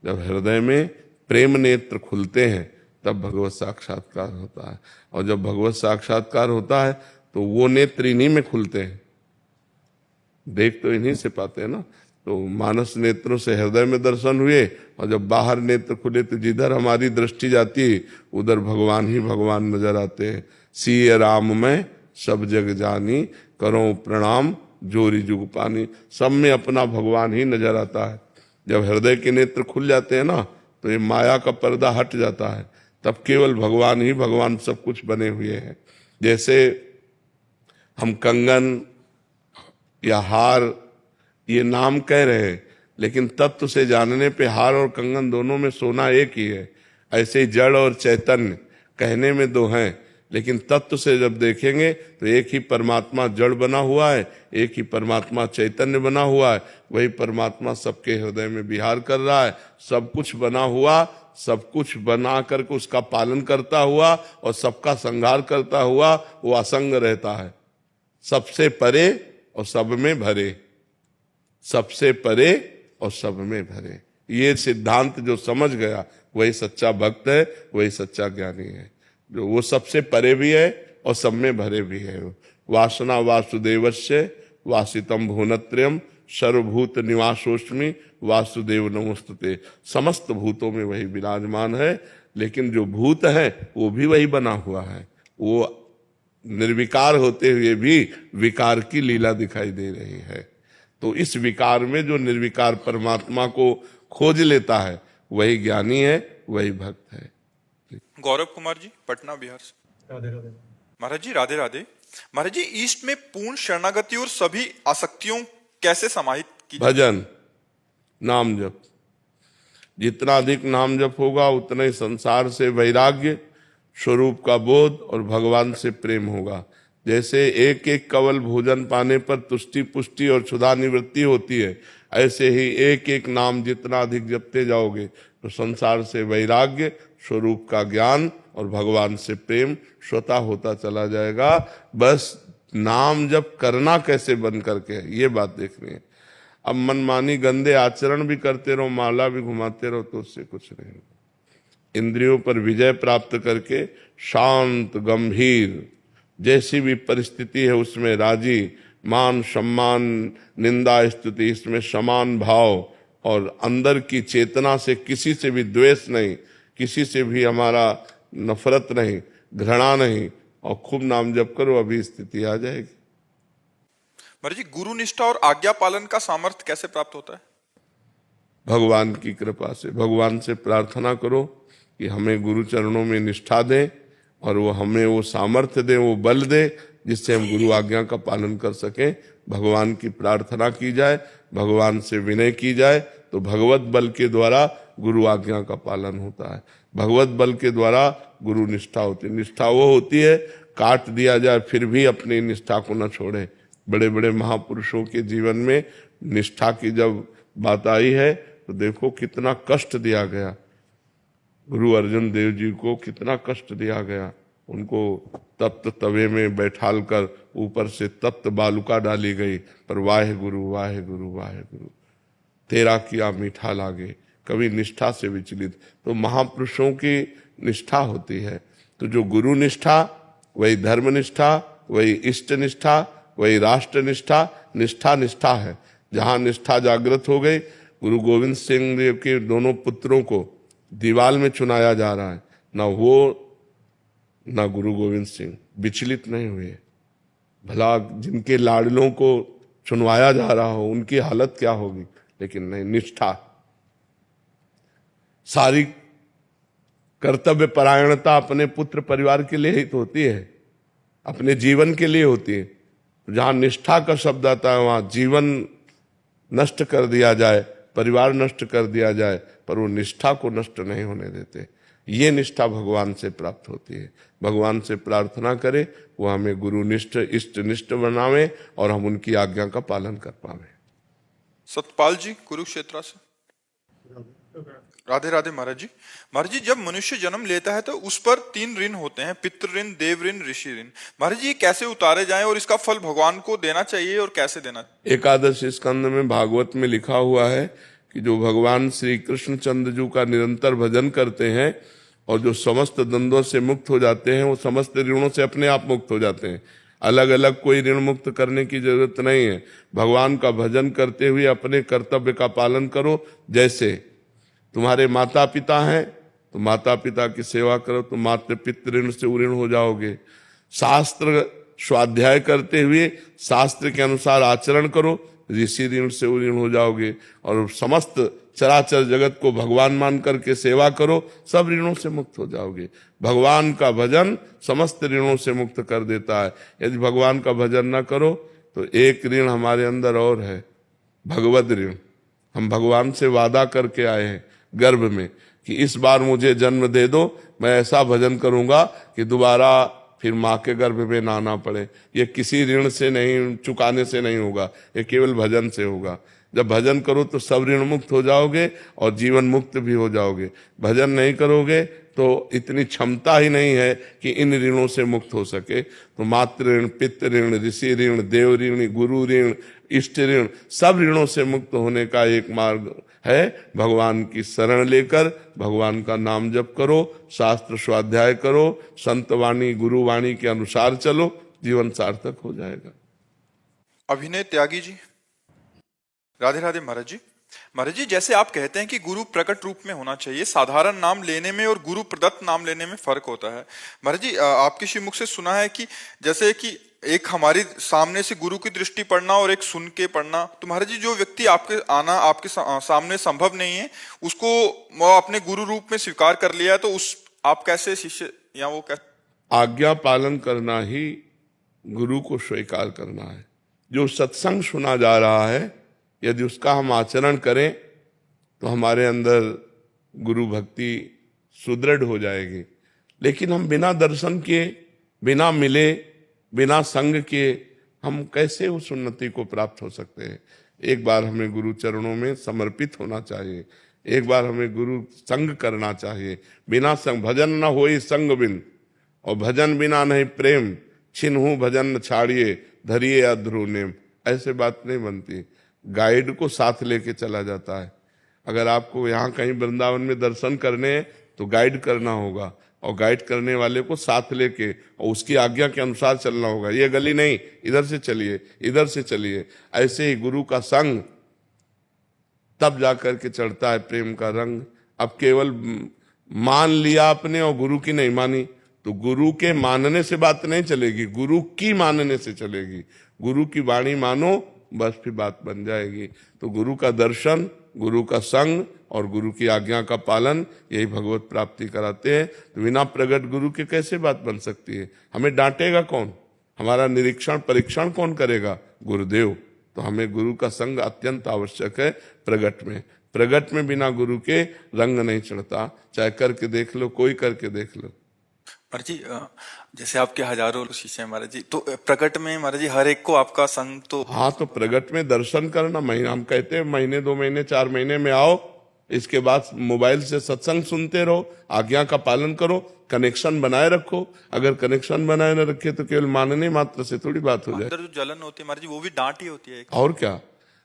जब हृदय में प्रेम नेत्र खुलते हैं तब भगवत साक्षात्कार होता है। और जब भगवत साक्षात्कार होता है तो वो नेत्र इन्हीं में खुलते हैं, देख तो इन्हीं से पाते हैं ना। तो मानस नेत्रों से हृदय में दर्शन हुए, और जब बाहर नेत्र खुले तो जिधर हमारी दृष्टि जाती है उधर भगवान ही भगवान नजर आते हैं। सिय राम में सब जग जानी, करो प्रणाम जोरी जुग पानी, सब में अपना भगवान ही नजर आता है। जब हृदय के नेत्र खुल जाते हैं ना तो ये माया का पर्दा हट जाता है, तब केवल भगवान ही भगवान सब कुछ बने हुए हैं। जैसे हम कंगन या हार ये नाम कह रहे हैं, लेकिन तत्व से जानने पे हार और कंगन दोनों में सोना एक ही है। ऐसे ही जड़ और चैतन्य कहने में दो हैं, लेकिन तत्व से जब देखेंगे तो एक ही परमात्मा जड़ बना हुआ है, एक ही परमात्मा चैतन्य बना हुआ है। वही परमात्मा सबके हृदय में विहार कर रहा है। सब कुछ बना हुआ, सब कुछ बना करके उसका पालन करता हुआ और सबका संहार करता हुआ वो असंग रहता है, सबसे परे और सब में भरे, सबसे परे और सब में भरे। ये सिद्धांत जो समझ गया वही सच्चा भक्त है, वही सच्चा ज्ञानी है, जो वो सबसे परे भी है और सब में भरे भी है। वासना वासुदेवस्य वासितम भुवनत्रयम् सर्वभूत निवासोस्मि वासुदेव नमोस्तुते। समस्त भूतों में वही विराजमान है, लेकिन जो भूत है वो भी वही बना हुआ है। वो निर्विकार होते हुए भी विकार की लीला दिखाई दे रही है। तो इस विकार में जो निर्विकार परमात्मा को खोज लेता है वही ज्ञानी है, वही भक्त है। गौरव कुमार जी, पटना बिहार से। राधे राधे। महाराज जी राधे राधे। महाराज जी, ईस्ट में पूर्ण शरणागति और सभी आसक्तियों कैसे समाहित की? भजन, नाम जप, जितना अधिक नाम जप होगा उतना ही संसार से वैराग्य, स्वरूप का बोध और भगवान से प्रेम होगा। जैसे एक एक कवल भोजन पाने पर तुष्टि पुष्टि और क्षुधा निवृत्ति होती है, ऐसे ही एक एक नाम जितना अधिक जपते जाओगे तो संसार से वैराग्य, स्वरूप का ज्ञान और भगवान से प्रेम स्वतः होता चला जाएगा। बस नाम जप करना कैसे बन करके है, ये बात देखनी है। अब मनमानी गंदे आचरण भी करते रहो, माला भी घुमाते रहो तो उससे कुछ नहीं होगा। इंद्रियों पर विजय प्राप्त करके शांत गंभीर जैसी भी परिस्थिति है उसमें राजी, मान सम्मान निंदा स्तुति इसमें समान भाव, और अंदर की चेतना से किसी से भी द्वेष नहीं, किसी से भी हमारा नफरत नहीं, घृणा नहीं, और खूब नाम जप करो, अभी स्थिति आ जाएगी। महाराज जी, गुरु निष्ठा और आज्ञा पालन का सामर्थ्य कैसे प्राप्त होता है? भगवान की कृपा से। भगवान से प्रार्थना करो कि हमें गुरु चरणों में निष्ठा दें और वो हमें वो सामर्थ्य दे, वो बल दे जिससे हम गुरु आज्ञा का पालन कर सकें। भगवान की प्रार्थना की जाए, भगवान से विनय की जाए तो भगवत बल के द्वारा गुरु आज्ञा का पालन होता है। भगवत बल के द्वारा गुरु निष्ठा होती है। निष्ठा वो होती है काट दिया जाए फिर भी अपनी निष्ठा को न छोड़े। बड़े बड़े महापुरुषों के जीवन में निष्ठा की जब बात आई है तो देखो कितना कष्ट दिया गया। गुरु अर्जुन देव जी को कितना कष्ट दिया गया। उनको तप्त तवे में बैठाल कर ऊपर से तप्त बालुका डाली गई, पर वाहे गुरु तेरा किया मीठा लागे। कभी निष्ठा से विचलित, तो महापुरुषों की निष्ठा होती है। तो जो गुरु निष्ठा वही धर्म निष्ठा, वही इष्ट निष्ठा, वही राष्ट्र निष्ठा। निष्ठा निष्ठा है। जहां निष्ठा जागृत हो गई, गुरु गोविंद सिंह देव के दोनों पुत्रों को दीवाल में चुनाया जा रहा है। न वो ना गुरु गोविंद सिंह विचलित नहीं हुए। भला जिनके लाडलों को चुनवाया जा रहा हो उनकी हालत क्या होगी, लेकिन नहीं, निष्ठा, सारी कर्तव्य परायणता अपने पुत्र परिवार के लिए ही तो होती है, अपने जीवन के लिए होती है। जहां निष्ठा का शब्द आता है वहां जीवन नष्ट कर दिया जाए, परिवार नष्ट कर दिया जाए, पर वो निष्ठा को नष्ट नहीं होने देते। ये निष्ठा भगवान से प्राप्त होती है। भगवान से प्रार्थना करें वो हमें गुरुनिष्ठ इष्टनिष्ठ बनावे और हम उनकी आज्ञा का पालन कर पावे। सतपाल जी कुरुक्षेत्र से। राधे राधे महाराज जी। महाराज जी, जब मनुष्य जन्म लेता है तो उस पर 3 ऋण होते हैं, पितृ ऋण, देव ऋण, ऋषि ऋण। महाराज जी, ये कैसे उतारे जाएं और इसका फल भगवान को देना चाहिए और कैसे देना चाहिए? एकादश स्कंद में भागवत में लिखा हुआ है कि जो भगवान श्री कृष्ण चंद्र जी का निरंतर भजन करते हैं और जो समस्त द्वंद्वों से मुक्त हो जाते हैं, वो समस्त ऋणों से अपने आप मुक्त हो जाते हैं। अलग अलग कोई ऋण मुक्त करने की जरूरत नहीं है। भगवान का भजन करते हुए अपने कर्तव्य का पालन करो। जैसे तुम्हारे माता पिता हैं तो माता पिता की सेवा करो, तो मातृ पितृ ऋण से उऋण हो जाओगे। शास्त्र स्वाध्याय करते हुए शास्त्र के अनुसार आचरण करो, ऋषि ऋण से उऋण हो जाओगे। और समस्त चराचर जगत को भगवान मान करके सेवा करो, सब ऋणों से मुक्त हो जाओगे। भगवान का भजन समस्त ऋणों से मुक्त कर देता है। यदि भगवान का भजन न करो तो एक ऋण हमारे अंदर और है, भगवत ऋण। हम भगवान से वादा करके आए हैं गर्भ में कि इस बार मुझे जन्म दे दो, मैं ऐसा भजन करूंगा कि दोबारा फिर माँ के गर्भ में ना आना पड़े। ये किसी ऋण से नहीं, चुकाने से नहीं होगा, ये केवल भजन से होगा। जब भजन करो तो सब ऋण मुक्त हो जाओगे और जीवन मुक्त भी हो जाओगे। भजन नहीं करोगे तो इतनी क्षमता ही नहीं है कि इन ऋणों से मुक्त हो सके। तो मातृ ऋण, पितृ ऋण, ऋषि ऋण, देव ऋण, गुरु ऋण, इष्ट ऋण, सब ऋणों से मुक्त होने का एक मार्ग है भगवान की शरण लेकर भगवान का नाम जप करो, शास्त्र स्वाध्याय करो, संत वाणी गुरु वाणी के अनुसार चलो, जीवन सार्थक हो जाएगा। अभिनय त्यागी जी। राधे राधे महाराज जी। महाराज जी, जैसे आप कहते हैं कि गुरु प्रकट रूप में होना चाहिए, साधारण नाम लेने में और गुरु प्रदत्त नाम लेने में फर्क होता है। महाराज जी, आपके श्रीमुख से सुना है कि जैसे कि एक हमारी सामने से गुरु की दृष्टि पढ़ना और एक सुन के पढ़ना, तो महाराज जी जो व्यक्ति आपके आना आपके सामने संभव नहीं है, उसको अपने गुरु रूप में स्वीकार कर लिया है, तो उस आप कैसे शिष्य या वो कैसे? आज्ञा पालन करना ही गुरु को स्वीकार करना है। जो सत्संग सुना जा रहा है यदि उसका हम आचरण करें तो हमारे अंदर गुरु भक्ति सुदृढ़ हो जाएगी। लेकिन हम बिना दर्शन किए, बिना मिले, बिना संग के हम कैसे उस उन्नति को प्राप्त हो सकते हैं? एक बार हमें गुरु चरणों में समर्पित होना चाहिए, एक बार हमें गुरु संग करना चाहिए। बिना संग भजन न होई संग बिन, और भजन बिना नहीं प्रेम, छिन्हू भजन न छाड़िए, धरिए अध्रु नेम। ऐसे बात नहीं बनती। गाइड को साथ लेके चला जाता है। अगर आपको यहाँ कहीं वृंदावन में दर्शन करने हैं तो गाइड करना होगा, और गाइड करने वाले को साथ लेके और उसकी आज्ञा के अनुसार चलना होगा। ये गली नहीं, इधर से चलिए, इधर से चलिए। ऐसे ही गुरु का संग तब जाकर के चढ़ता है प्रेम का रंग। अब केवल मान लिया आपने और गुरु की नहीं मानी तो गुरु के मानने से बात नहीं चलेगी, गुरु की मानने से चलेगी। गुरु की वाणी मानो, बस फिर बात बन जाएगी। तो गुरु का दर्शन, गुरु का संग और गुरु की आज्ञा का पालन, यही भगवत प्राप्ति कराते हैं। तो बिना प्रगट गुरु के कैसे बात बन सकती है? हमें डांटेगा कौन? हमारा निरीक्षण परीक्षण कौन करेगा? गुरुदेव। तो हमें गुरु का संग अत्यंत आवश्यक है प्रगट में। प्रगट में बिना गुरु के रंग नहीं चढ़ता। चाहे करके देख लो, कोई करके देख लो। महाराज जी, जैसे आपके हजारों शिष्य हैं महाराज जी, तो प्रकट में महाराज जी हर एक को आपका संग तो? हाँ, तो प्रगट में दर्शन करना, महीना हम कहते हैं महीने 2 महीने 4 महीने में आओ, इसके बाद मोबाइल से सत्संग सुनते रहो, आज्ञा का पालन करो, कनेक्शन बनाए रखो। अगर कनेक्शन बनाए न रखे तो केवल मानने मात्र से थोड़ी बात हो जाए। अंदर जो जलन होती है महाराज जी, वो भी डांट ही होती है। और क्या,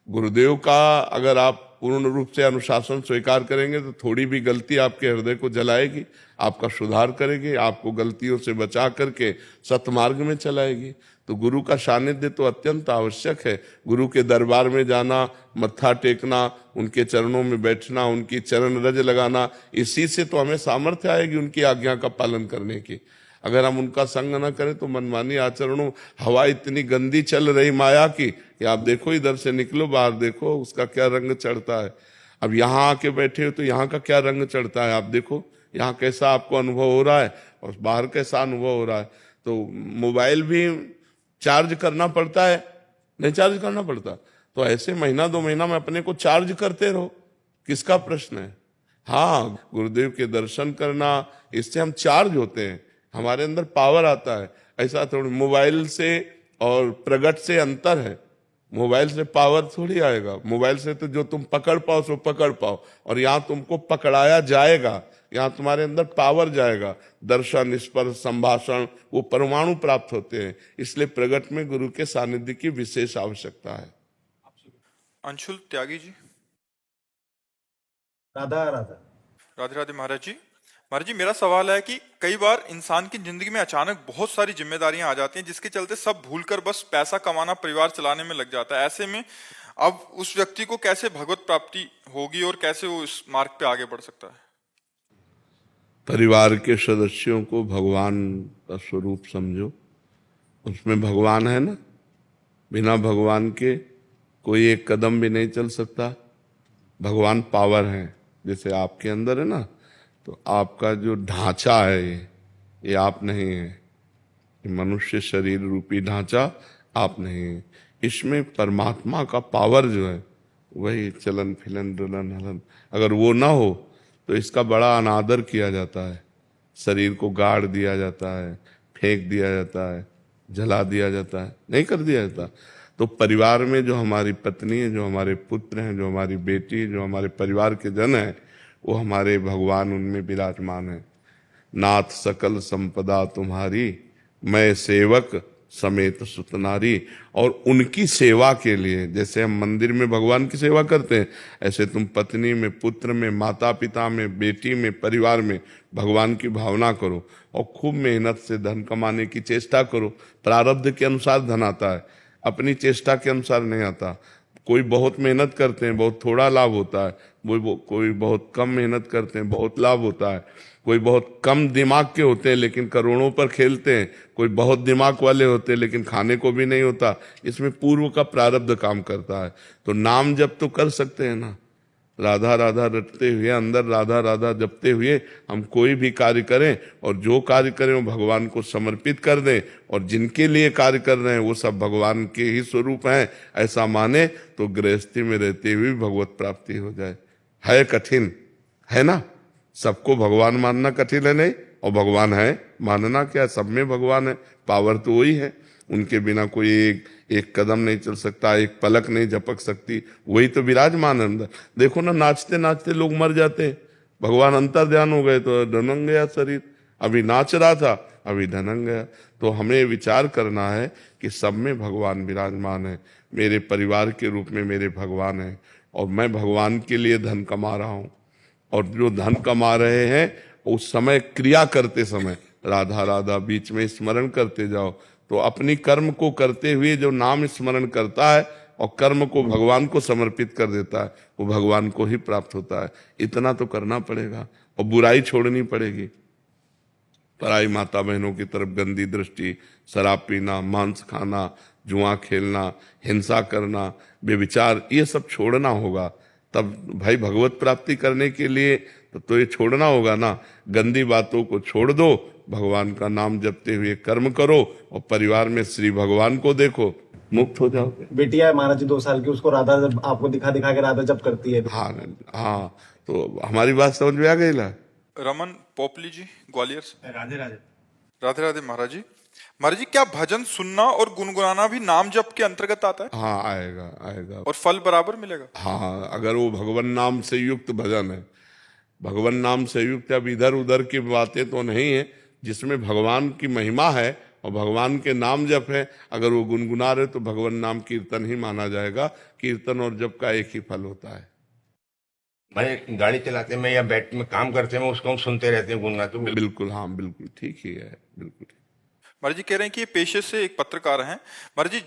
गुरुदेव का अगर आप पूर्ण रूप से अनुशासन स्वीकार करेंगे तो थोड़ी भी गलती आपके हृदय को जलाएगी, आपका सुधार करेगी, आपको गलतियों से बचा करके सतमार्ग में चलाएगी। तो गुरु का सानिध्य तो अत्यंत आवश्यक है। गुरु के दरबार में जाना, मत्था टेकना, उनके चरणों में बैठना, उनकी चरण रज लगाना, इसी से तो हमें सामर्थ्य आएगी उनकी आज्ञा का पालन करने की। अगर हम उनका संग न करें तो मनमानी आचरणों, हवा इतनी गंदी चल रही माया की कि आप देखो, इधर से निकलो बाहर देखो उसका क्या रंग चढ़ता है। अब यहाँ आके बैठे हो तो यहाँ का क्या रंग चढ़ता है आप देखो, यहाँ कैसा आपको अनुभव हो रहा है और बाहर कैसा अनुभव हो रहा है। तो मोबाइल भी चार्ज करना पड़ता है, नहीं चार्ज करना पड़ता, तो ऐसे महीना 2 महीना में अपने को चार्ज करते रहो, किसका प्रश्न है। हाँ, गुरुदेव के दर्शन करना, इससे हम चार्ज होते हैं, हमारे अंदर पावर आता है। ऐसा थोड़ी मोबाइल से और प्रगट से अंतर है, मोबाइल से पावर थोड़ी आएगा, मोबाइल से तो जो तुम पकड़ पाओ सो पकड़ पाओ, और यहाँ तुमको पकड़ाया जाएगा, यहाँ तुम्हारे अंदर पावर जाएगा। दर्शन, स्पर्श, संभाषण, वो परमाणु प्राप्त होते हैं। इसलिए प्रगट में गुरु के सानिध्य की विशेष आवश्यकता है। अंशुल त्यागी जी। राधा राधा। राधे राधे महाराज जी। महाराज जी, मेरा सवाल है कि कई बार इंसान की जिंदगी में अचानक बहुत सारी जिम्मेदारियां आ जाती हैं, जिसके चलते सब भूलकर बस पैसा कमाना, परिवार चलाने में लग जाता है। ऐसे में अब उस व्यक्ति को कैसे भगवत प्राप्ति होगी और कैसे वो इस मार्ग पे आगे बढ़ सकता है? परिवार के सदस्यों को भगवान का स्वरूप समझो, उसमें भगवान है ना, बिना भगवान के कोई एक कदम भी नहीं चल सकता। भगवान पावर है, जैसे आपके अंदर है ना, तो आपका जो ढांचा है ये आप नहीं है, ये मनुष्य शरीर रूपी ढांचा आप नहीं है। इसमें परमात्मा का पावर जो है वही चलन फिलन डुलन हलन, अगर वो ना हो तो इसका बड़ा अनादर किया जाता है, शरीर को गाड़ दिया जाता है, फेंक दिया जाता है, जला दिया जाता है, नहीं कर दिया जाता। तो परिवार में जो हमारी पत्नी है, जो हमारे पुत्र हैं, जो हमारी बेटी है, जो हमारे परिवार के जन हैं, वो हमारे भगवान उनमें विराजमान है। नाथ सकल संपदा तुम्हारी, मैं सेवक समेत सुतनारी। और उनकी सेवा के लिए, जैसे हम मंदिर में भगवान की सेवा करते हैं, ऐसे तुम पत्नी में, पुत्र में, माता पिता में, बेटी में, परिवार में भगवान की भावना करो और खूब मेहनत से धन कमाने की चेष्टा करो। प्रारब्ध के अनुसार धन आता है, अपनी चेष्टा के अनुसार नहीं आता। कोई बहुत मेहनत करते हैं, बहुत थोड़ा लाभ होता है, कोई बहुत कम मेहनत करते हैं, बहुत लाभ होता है। कोई बहुत कम दिमाग के होते हैं लेकिन करोड़ों पर खेलते हैं, कोई बहुत दिमाग वाले होते हैं लेकिन खाने को भी नहीं होता। इसमें पूर्व का प्रारब्ध काम करता है। तो नाम जप तो कर सकते हैं ना, राधा राधा रटते हुए, अंदर राधा राधा जपते हुए हम कोई भी कार्य करें, और जो कार्य करें वो भगवान को समर्पित कर दें, और जिनके लिए कार्य कर रहे हैं वो सब भगवान के ही स्वरूप हैं, ऐसा माने तो गृहस्थी में रहते हुए भगवत प्राप्ति हो जाए। है कठिन, है ना, सबको भगवान मानना कठिन है नहीं, और भगवान है मानना क्या, सब में भगवान है, पावर तो वही है। उनके बिना कोई एक कदम नहीं चल सकता, एक पलक नहीं झपक सकती, वही तो विराजमान है अंदर। देखो ना, नाचते नाचते लोग मर जाते हैं, भगवान अंतर ध्यान हो गए तो ढनंग गया शरीर, अभी नाच रहा था अभी ढनंग गया। तो हमें विचार करना है कि सब में भगवान विराजमान है, मेरे परिवार के रूप में मेरे भगवान है, और मैं भगवान के लिए धन कमा रहा हूँ। और जो धन कमा रहे हैं उस समय क्रिया करते समय राधा राधा बीच में स्मरण करते जाओ, तो अपनी कर्म को करते हुए जो नाम स्मरण करता है और कर्म को भगवान को समर्पित कर देता है, वो भगवान को ही प्राप्त होता है। इतना तो करना पड़ेगा, और बुराई छोड़नी पड़ेगी। पराई माता बहनों की तरफ गंदी दृष्टि, शराब पीना, मांस खाना, जुआ खेलना, हिंसा करना, बेविचार, ये सब छोड़ना होगा। तब भाई भगवत प्राप्ति करने के लिए तो ये छोड़ना होगा ना। गंदी बातों को छोड़ दो, भगवान का नाम जपते हुए कर्म करो, और परिवार में श्री भगवान को देखो, मुक्त हो जाओगे। बेटिया है महाराज जी 2 साल की, उसको राधा जब आपको दिखा दिखा के राधा जब करती है। हाँ हाँ, तो हमारी बात समझ में आ गई ना। रमन पोपली जी, ग्वालियर से। राधे राधे। राधे राधे महाराज जी। महाराज जी, क्या भजन सुनना और गुनगुनाना भी नाम जप के अंतर्गत आता है? हाँ, आएगा आएगा, और फल बराबर मिलेगा? हाँ, अगर वो भगवान नाम से युक्त भजन है, भगवान नाम से युक्त, अब इधर उधर की बातें तो नहीं है, जिसमें भगवान की महिमा है और भगवान के नाम जप है, अगर वो गुनगुना रहे तो भगवान नाम कीर्तन ही माना जाएगा। कीर्तन और जप का एक ही फल होता है। मैं गाड़ी चलाते में या बैठ में काम करते में उसको हम सुनते रहते हैं, गुनगुनाते। बिल्कुल, हाँ बिल्कुल ठीक ही है, बिल्कुल। महाराज जी कह रहे हैं कि ये पेशे से एक पत्रकार हैं। महाराज जी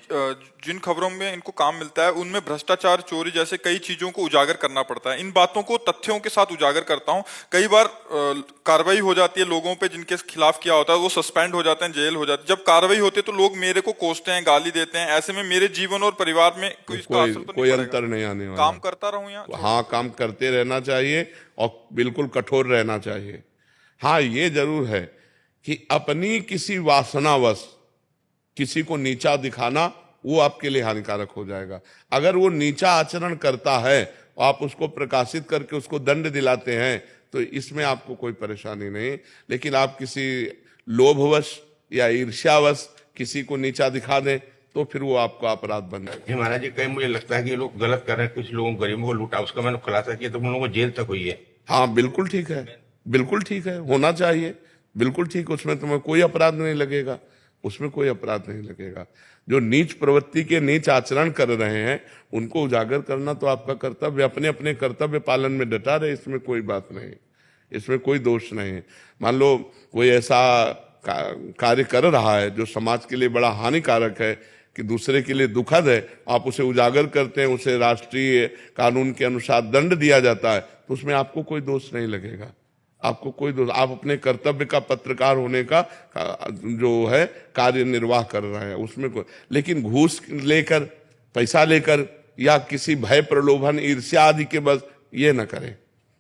जिन खबरों में इनको काम मिलता है उनमें भ्रष्टाचार, चोरी जैसे कई चीजों को उजागर करना पड़ता है। इन बातों को तथ्यों के साथ उजागर करता हूं। कई बार कार्रवाई हो जाती है लोगों पे जिनके खिलाफ किया होता है, वो सस्पेंड हो जाते हैं, जेल हो जाती है। जब कार्रवाई होती है तो लोग मेरे को कोसते हैं, गाली देते हैं। ऐसे में मेरे जीवन और परिवार में कोई इसका असर तो कोई नहीं अंतर पड़ेगा? नहीं आने वाला। काम करता रहूं या हाँ, काम करते रहना चाहिए और बिल्कुल कठोर रहना चाहिए। हाँ, ये जरूर है कि अपनी किसी वासनावश किसी को नीचा दिखाना वो आपके लिए हानिकारक हो जाएगा। अगर वो नीचा आचरण करता है और आप उसको प्रकाशित करके उसको दंड दिलाते हैं तो इसमें आपको कोई परेशानी नहीं। लेकिन आप किसी लोभवश या ईर्ष्यावश किसी को नीचा दिखा दें तो फिर वो आपका अपराध बन जाएगा। जी महाराज जी, कहीं मुझे लगता है कि ये लोग गलत कर रहे हैं, कुछ लोगों गरीबों को लूटा, उसका मैंने खुलासा किया तो उन लोगों को जेल तक हुई है। हाँ, बिल्कुल ठीक है, बिल्कुल ठीक है, होना चाहिए, बिल्कुल ठीक। उसमें तुम्हें कोई अपराध नहीं लगेगा, उसमें कोई अपराध नहीं लगेगा। जो नीच प्रवृत्ति के नीच आचरण कर रहे हैं उनको उजागर करना तो आपका कर्तव्य। अपने अपने कर्तव्य पालन में डटा रहे, इसमें कोई बात नहीं, इसमें कोई दोष नहीं है। मान लो कोई ऐसा कार्य कर रहा है जो समाज के लिए बड़ा हानिकारक है, कि दूसरे के लिए दुखद है, आप उसे उजागर करते हैं, उसे राष्ट्रीय कानून के अनुसार दंड दिया जाता है, तो उसमें आपको कोई दोष नहीं लगेगा, आपको कोई दोष। आप अपने कर्तव्य का, पत्रकार होने का जो है कार्य निर्वाह कर रहे हैं, उसमें कोई। लेकिन घूस लेकर, पैसा लेकर या किसी भय, प्रलोभन, ईर्ष्या आदि के बस ये न करें।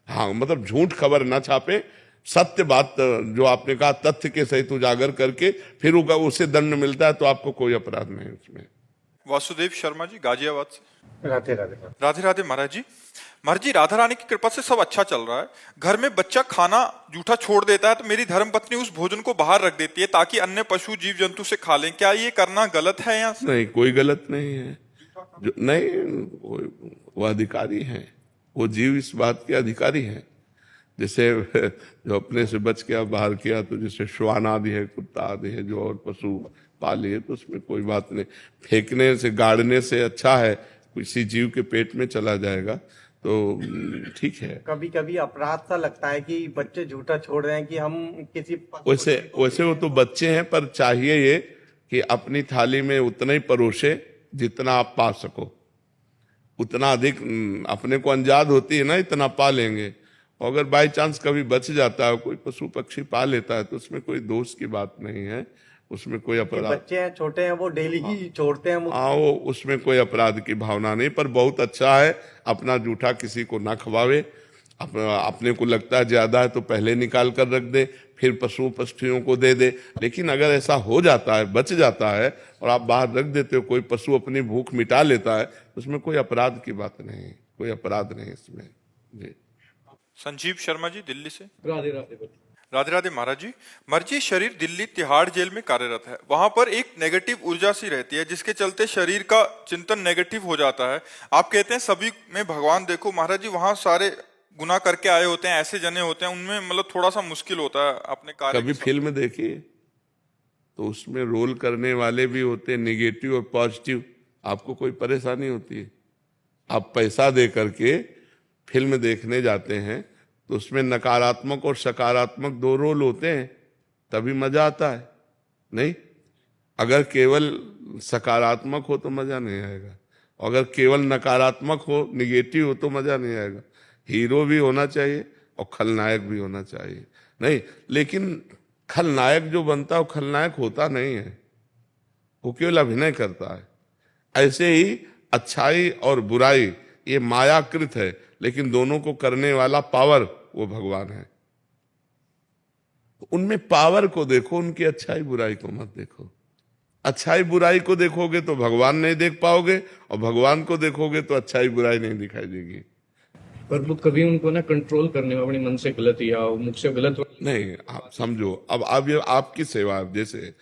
हाँ, मतलब झूठ खबर न छापे, सत्य बात जो आपने कहा तथ्य के सहित उजागर करके फिर उसे दंड मिलता है तो आपको कोई अपराध नहीं उसमें। वासुदेव शर्मा जी गाजियाबाद से। राधे राधे। राधे राधे महाराज जी। महाराज जी, राधा रानी की कृपा से सब अच्छा चल रहा है। घर में बच्चा खाना जूठा छोड़ देता है तो मेरी धर्मपत्नी उस भोजन को बाहर रख देती है ताकि अन्य पशु जीव जंतु से खा लें। क्या ये करना गलत है या नहीं, कोई गलत नहीं है। नहीं, वो अधिकारी हैं, वो जीव इस बात के अधिकारी हैं। जैसे जो अपने से बच के बाहर किया तो जैसे श्वान आदि है, कुत्ता आदि है, जो और पशु पाले है, तो उसमें कोई बात नहीं। फेंकने से, गाड़ने से अच्छा है किसी जीव के पेट में चला जाएगा तो ठीक है। कभी कभी अपराध सा लगता है कि बच्चे झूठा छोड़ रहे हैं कि हम किसी वैसे वो तो बच्चे हैं, पर चाहिए ये कि अपनी थाली में उतना ही परोसे जितना आप पा सको। उतना अधिक अपने को अंजाद होती है ना, इतना पा लेंगे। अगर बाई चांस कभी बच जाता है, कोई पशु पक्षी पा लेता है, तो उसमें कोई दोष की बात नहीं है, उसमें कोई अपराध। बच्चे हैं, छोटे हैं, वो डेली ही छोड़ते हैं। हाँ, वो उसमें कोई अपराध की भावना नहीं। पर बहुत अच्छा है, अपना जूठा किसी को ना खवावे। अपने को लगता है ज्यादा है तो पहले निकाल कर रख दे, फिर पशु पक्षियों को दे दे। लेकिन अगर ऐसा हो जाता है, बच जाता है और आप बाहर रख देते हो, कोई पशु अपनी भूख मिटा लेता है, उसमें कोई अपराध की बात नहीं, कोई अपराध नहीं इसमें। जी। संजीव शर्मा जी दिल्ली से। राधे राधे। राधे राधे महाराज जी। महाराज जी, शरीर दिल्ली तिहाड़ जेल में कार्यरत है। वहां पर एक नेगेटिव ऊर्जा सी रहती है जिसके चलते शरीर का चिंतन नेगेटिव हो जाता है। आप कहते हैं सभी में भगवान देखो। महाराज जी, वहां सारे गुनाह करके आए होते हैं, ऐसे जने होते हैं, उनमें मतलब थोड़ा सा मुश्किल होता है अपने कार्य। कभी फिल्म देखिए तो उसमें रोल करने वाले भी होते हैं निगेटिव और पॉजिटिव, आपको कोई परेशानी होती है? आप पैसा दे करके फिल्म देखने जाते हैं तो उसमें नकारात्मक और सकारात्मक दो रोल होते हैं, तभी मजा आता है। नहीं, अगर केवल सकारात्मक हो तो मजा नहीं आएगा, अगर केवल नकारात्मक हो, निगेटिव हो तो मजा नहीं आएगा। हीरो भी होना चाहिए और खलनायक भी होना चाहिए। नहीं, लेकिन खलनायक जो बनता है वो खलनायक होता नहीं है, वो केवल अभिनय करता है। ऐसे ही अच्छाई और बुराई ये मायाकृत है, लेकिन दोनों को करने वाला पावर वो भगवान है। उनमें पावर को देखो, उनकी अच्छाई बुराई को मत देखो। अच्छाई बुराई को देखोगे तो भगवान नहीं देख पाओगे, और भगवान को देखोगे तो अच्छाई बुराई नहीं दिखाई देगी। पर वो कभी उनको ना कंट्रोल करने में अपने मन से गलत या मुख से गलत नहीं, आप समझो, अब ये आपकी सेवा है। जैसे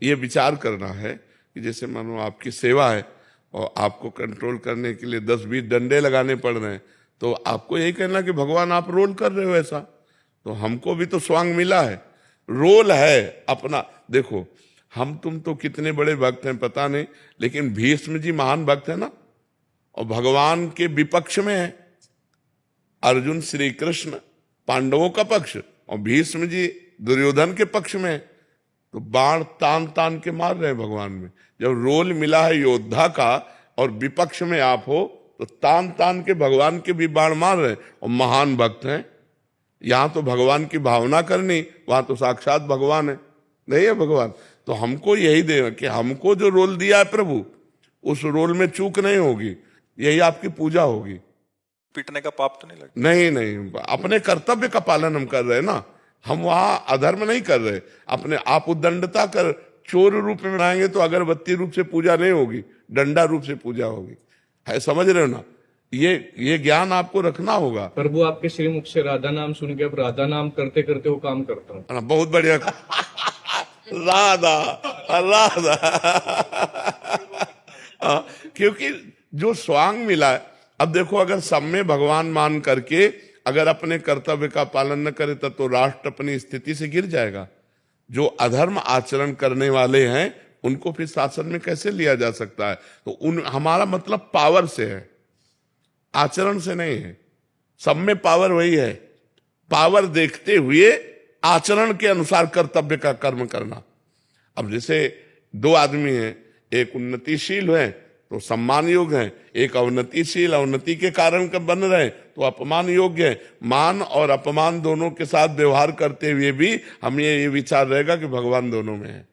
ये विचार करना है कि जैसे मानो आपकी सेवा है और आपको कंट्रोल करने के लिए 10-20 डंडे लगाने पड़ रहे हैं, तो आपको यही कहना कि भगवान आप रोल कर रहे हो ऐसा, तो हमको भी तो स्वांग मिला है, रोल है अपना। देखो, हम तुम तो कितने बड़े भक्त हैं पता नहीं, लेकिन भीष्म जी महान भक्त है ना, और भगवान के विपक्ष में है। अर्जुन श्री कृष्ण पांडवों का पक्ष और भीष्म जी दुर्योधन के पक्ष में है। तो बाण तान तान के मार रहे हैं भगवान में। जब रोल मिला है योद्धा का और विपक्ष में आप हो तो तान तान के भगवान के भी बाण मार रहे हैं, और महान भक्त हैं। यहां तो भगवान की भावना करनी, वहां तो साक्षात भगवान है, नहीं है भगवान। तो हमको यही देना कि हमको जो रोल दिया है प्रभु, उस रोल में चूक नहीं होगी, यही आपकी पूजा होगी। पीटने का पाप तो नहीं लगता? नहीं, अपने कर्तव्य का पालन हम कर रहे हैं ना, हम वहां अधर्म नहीं कर रहे। अपने आप उद्दंडता कर चोर रूप में बनाएंगे तो अगरबत्ती रूप से पूजा नहीं होगी, डंडा रूप से पूजा होगी, है, समझ रहे हो ना। ये ज्ञान आपको रखना होगा। प्रभु आपके श्रीमुख से राधा नाम सुन के अब राधा नाम करते करते वो काम करता हूँ। बहुत बढ़िया। राधा राधा। क्योंकि जो स्वांग मिला है, अब देखो अगर सब में भगवान मान करके अगर अपने कर्तव्य का पालन न करे तब तो राष्ट्र अपनी स्थिति से गिर जाएगा। जो अधर्म आचरण करने वाले हैं उनको फिर शासन में कैसे लिया जा सकता है? तो हमारा मतलब पावर से है, आचरण से नहीं है। सब में पावर वही है, पावर देखते हुए आचरण के अनुसार कर्तव्य का कर्म करना। अब जैसे दो आदमी हैं, एक उन्नतिशील है तो सम्मान योग्य है, एक अवनतिशील अवनति के कारण बन रहे तो अपमान योग्य है। मान और अपमान दोनों के साथ व्यवहार करते हुए भी हमें ये विचार रहेगा कि भगवान दोनों में है।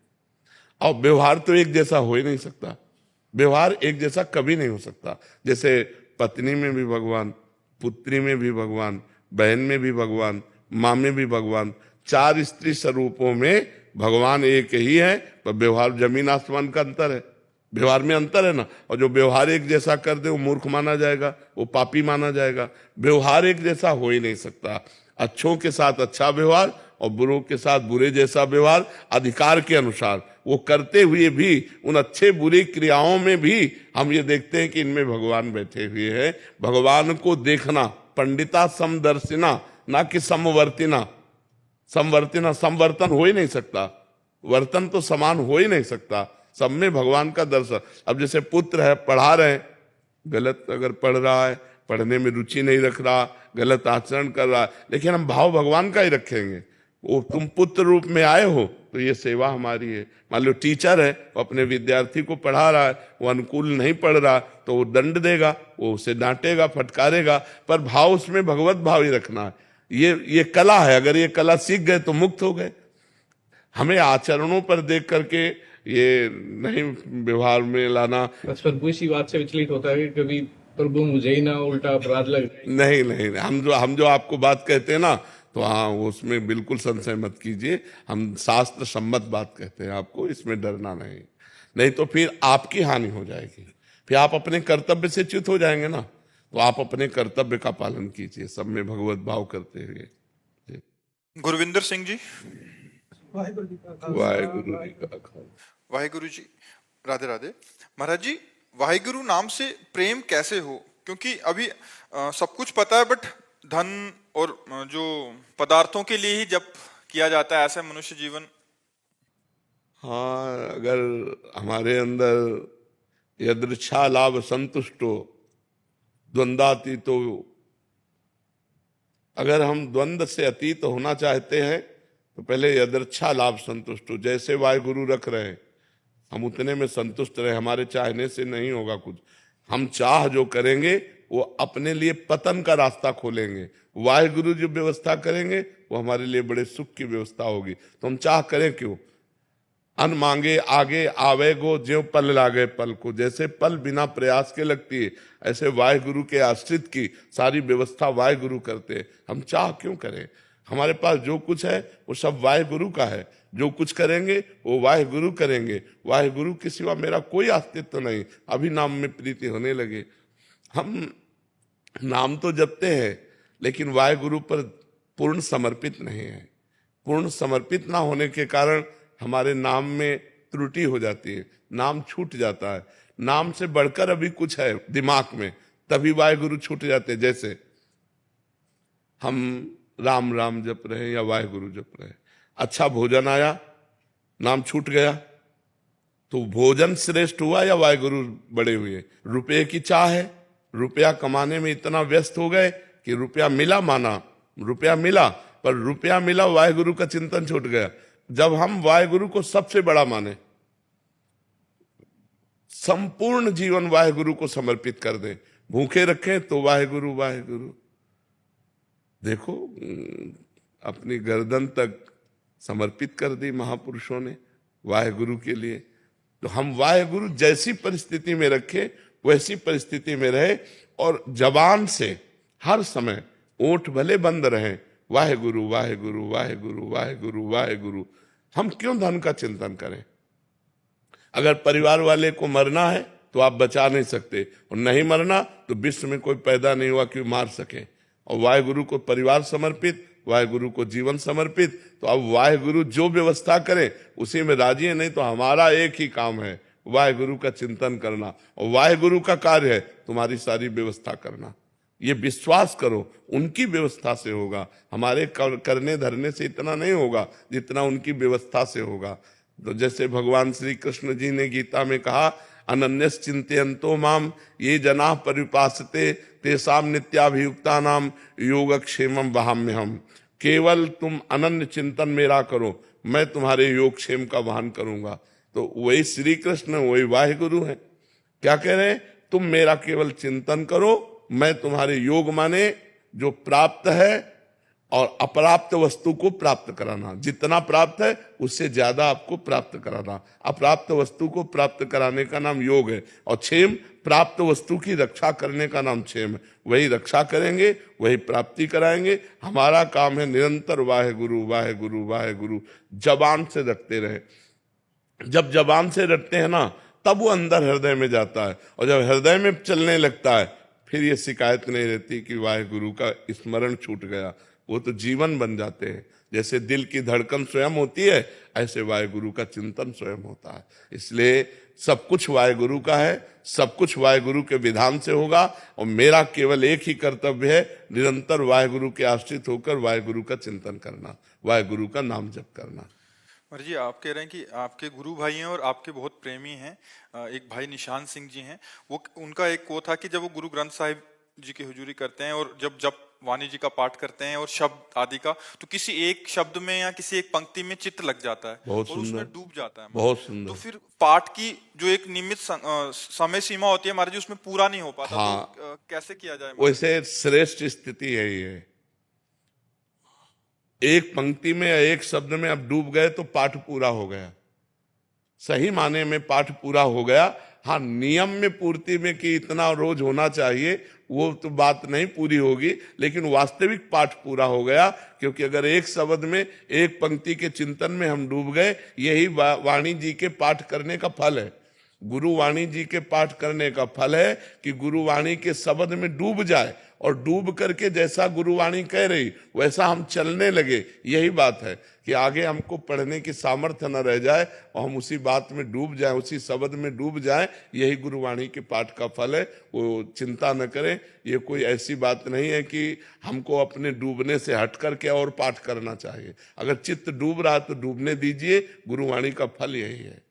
और व्यवहार तो एक जैसा हो ही नहीं सकता, व्यवहार एक जैसा कभी नहीं हो सकता। जैसे पत्नी में भी भगवान, पुत्री में भी भगवान, बहन में भी भगवान, माँ में भी भगवान, चार स्त्री स्वरूपों में भगवान एक ही है, पर व्यवहार जमीन आसमान का अंतर है, व्यवहार में अंतर है ना। और जो व्यवहार एक जैसा कर दे वो मूर्ख माना जाएगा, वो पापी माना जाएगा। व्यवहार एक जैसा हो ही नहीं सकता। अच्छों के साथ अच्छा व्यवहार और बुरों के साथ बुरे जैसा व्यवहार, अधिकार के अनुसार वो करते हुए भी उन अच्छे बुरी क्रियाओं में भी हम ये देखते हैं कि इनमें भगवान बैठे हुए हैं। भगवान को देखना, पंडिता समदर्शिना, ना कि समवर्तिना। समवर्तिना, समवर्तन हो ही नहीं सकता, वर्तन तो समान हो ही नहीं सकता, सब में भगवान का दर्शन। अब जैसे पुत्र है, पढ़ा रहे हैं, गलत अगर पढ़ रहा है, पढ़ने में रुचि नहीं रख रहा, गलत आचरण कर रहा है, लेकिन हम भाव भगवान का ही रखेंगे। वो तुम पुत्र रूप में आए हो तो ये सेवा हमारी है। मान लो टीचर है, वो अपने विद्यार्थी को पढ़ा रहा है, वो अनुकूल नहीं पढ़ रहा तो वो दंड देगा, वो उसे डांटेगा, फटकारेगा, पर भाव उसमें भगवत भाव ही रखना है। ये कला है, अगर ये कला सीख गए तो मुक्त हो गए। हमें आचरणों पर देख करके ये नहीं व्यवहार में लाना। बस प्रभु इसी बात से विचलित होता है कि कभी प्रभु मुझे ही ना उल्टा अपराध लग जाए। नहीं, हम जो आपको बात कहते हैं ना, तो हाँ उसमें बिल्कुल संशय मत कीजिए। हम शास्त्र सम्मत बात कहते हैं आपको, इसमें डरना नहीं तो फिर आपकी हानि हो जाएगी, फिर आप अपने कर्तव्य से च्युत हो जाएंगे ना। तो आप अपने कर्तव्य का पालन कीजिए, सब में भगवत भाव करते हुए। गुरविंदर सिंह जी। वाहेगुरु जी का खालसा। वाहेगुरु जी, राधे राधे। महाराज जी, वाहेगुरु नाम से प्रेम कैसे हो? क्योंकि अभी सब कुछ पता है, बट धन और जो पदार्थों के लिए ही जप किया जाता है, ऐसा मनुष्य जीवन। हाँ, अगर हमारे अंदर यदृच्छा लाभ संतुष्टो द्वंद्वातीतो, अगर हम द्वंद्व से अतीत होना चाहते हैं तो पहले यदृच्छा लाभ संतुष्ट हो। जैसे वाहेगुरु रख रहे हैं हम उतने में संतुष्ट रहे, हमारे चाहने से नहीं होगा कुछ। हम चाह जो करेंगे वो अपने लिए पतन का रास्ता खोलेंगे। वाहेगुरु जो व्यवस्था करेंगे वो हमारे लिए बड़े सुख की व्यवस्था होगी। तो हम चाह करें क्यों? अन मांगे आगे आवे गो, ज्यों पल लागे पल को। जैसे पल बिना प्रयास के लगती है, ऐसे वाहेगुरु के आश्रित की सारी व्यवस्था वाहेगुरु करते हैं। हम चाह क्यों करें? हमारे पास जो कुछ है वो सब वाहेगुरु का है। जो कुछ करेंगे वो वाहेगुरु करेंगे। वाहेगुरु के सिवा मेरा कोई अस्तित्व नहीं। अभी नाम में प्रीति होने लगे। हम नाम तो जपते हैं लेकिन वाहेगुरु पर पूर्ण समर्पित नहीं है। पूर्ण समर्पित ना होने के कारण हमारे नाम में त्रुटि हो जाती है, नाम छूट जाता है। नाम से बढ़कर अभी कुछ है दिमाग में, तभी वाहेगुरु छूट जाते। जैसे हम राम राम जप रहे या वाहेगुरु जप रहे, अच्छा भोजन आया, नाम छूट गया, तो भोजन श्रेष्ठ हुआ या वाहेगुरु बड़े हुए? रुपये की चाह है, रुपया कमाने में इतना व्यस्त हो गए कि रुपया मिला, माना रुपया मिला, पर रुपया मिला वाहेगुरु का चिंतन छूट गया। जब हम वाहेगुरु को सबसे बड़ा माने, संपूर्ण जीवन वाहेगुरु को समर्पित कर दें, भूखे रखें तो वाहेगुरु वाहेगुरु, देखो अपनी गर्दन तक समर्पित कर दी महापुरुषों ने वाहेगुरु के लिए। तो हम वाहेगुरु जैसी परिस्थिति में रखें वैसी परिस्थिति में रहे, और जबान से हर समय ओठ भले बंद रहे, वाहेगुरु वाहेगुरु वाहेगुरु वाहेगुरु वाहेगुरु। हम क्यों धन का चिंतन करें? अगर परिवार वाले को मरना है तो आप बचा नहीं सकते, और नहीं मरना तो विश्व में कोई पैदा नहीं हुआ कि मार सके। और वाहेगुरु को परिवार समर्पित, वाहेगुरु को जीवन समर्पित, तो अब वाहेगुरु जो व्यवस्था करे उसी में राजी है। नहीं तो हमारा एक ही काम है, वाहेगुरु का चिंतन करना, और वाहेगुरु का कार्य है तुम्हारी सारी व्यवस्था करना। ये विश्वास करो, उनकी व्यवस्था से होगा, हमारे करने धरने से इतना नहीं होगा जितना उनकी व्यवस्था से होगा। तो जैसे भगवान श्री कृष्ण जी ने गीता में कहा, अनन्यस चिंतयन्तो माम ये जना परिपासते तेसाम नित्याभियुक्ता नाम योगक्षेमम वहाम्यहम। केवल तुम अनन्य चिंतन मेरा करो, मैं तुम्हारे योगक्षेम का वहन करूंगा। तो वही श्री कृष्ण, वही वाहेगुरु हैं। क्या कह रहे हैं? तुम मेरा केवल चिंतन करो, मैं तुम्हारे योग माने जो प्राप्त है और अप्राप्त वस्तु को प्राप्त कराना। जितना प्राप्त है उससे ज्यादा आपको प्राप्त कराना। अप्राप्त वस्तु को प्राप्त कराने का नाम योग है, और क्षेम प्राप्त वस्तु की रक्षा करने का नाम क्षेम है। वही रक्षा करेंगे, वही प्राप्ति कराएंगे। हमारा काम है निरंतर वाहेगुरु वाहेगुरु वाहेगुरु जबान से रखते रहे। जब जबान से रखते हैं ना, तब वो अंदर हृदय में जाता है, और जब हृदय में चलने लगता है फिर ये शिकायत नहीं रहती कि वाहेगुरु का स्मरण छूट गया। वो तो जीवन बन जाते हैं। जैसे दिल की धड़कन स्वयं होती है, ऐसे वाहेगुरु का चिंतन स्वयं होता है। इसलिए सब कुछ वाहेगुरु का है, सब कुछ वाहेगुरु के विधान से होगा, और मेरा केवल एक ही कर्तव्य है, निरंतर वाहेगुरु के आश्रित होकर वाहेगुरु का चिंतन करना, वाहेगुरु का नाम जप करना। महाराज जी, आप कह रहे हैं कि आपके गुरु भाई हैं और आपके बहुत प्रेमी हैं। एक भाई निशान सिंह जी हैं, वो उनका एक वो था कि जब वो गुरु ग्रंथ साहिब जी की हुजूरी करते हैं और जब वाणी जी का पाठ करते हैं और शब्द आदि का, तो किसी एक शब्द में या किसी एक पंक्ति में चित्त लग जाता है और उसमें डूब जाता है। बहुत सुंदर। तो फिर पाठ की जो एक नियमित समय सीमा होती है महाराज जी, उसमें पूरा नहीं हो पाता। हाँ, तो कैसे किया जाए? वैसे श्रेष्ठ स्थिति है ये। एक पंक्ति में या एक शब्द में आप डूब गए तो पाठ पूरा हो गया, सही माने में पाठ पूरा हो गया। हाँ, नियम में पूर्ति में कि इतना रोज होना चाहिए, वो तो बात नहीं पूरी होगी, लेकिन वास्तविक पाठ पूरा हो गया। क्योंकि अगर एक शब्द में एक पंक्ति के चिंतन में हम डूब गए, यही वाणी जी के पाठ करने का फल है। गुरु वाणी जी के पाठ करने का फल है कि गुरु वाणी के शब्द में डूब जाए, और डूब करके जैसा गुरुवाणी कह रही वैसा हम चलने लगे। यही बात है कि आगे हमको पढ़ने की सामर्थ्य न रह जाए और हम उसी बात में डूब जाएं, उसी शब्द में डूब जाएं। यही गुरुवाणी के पाठ का फल है। वो चिंता न करें, ये कोई ऐसी बात नहीं है कि हमको अपने डूबने से हट करके और पाठ करना चाहिए। अगर चित्त डूब रहा तो डूबने दीजिए, गुरुवाणी का फल यही है।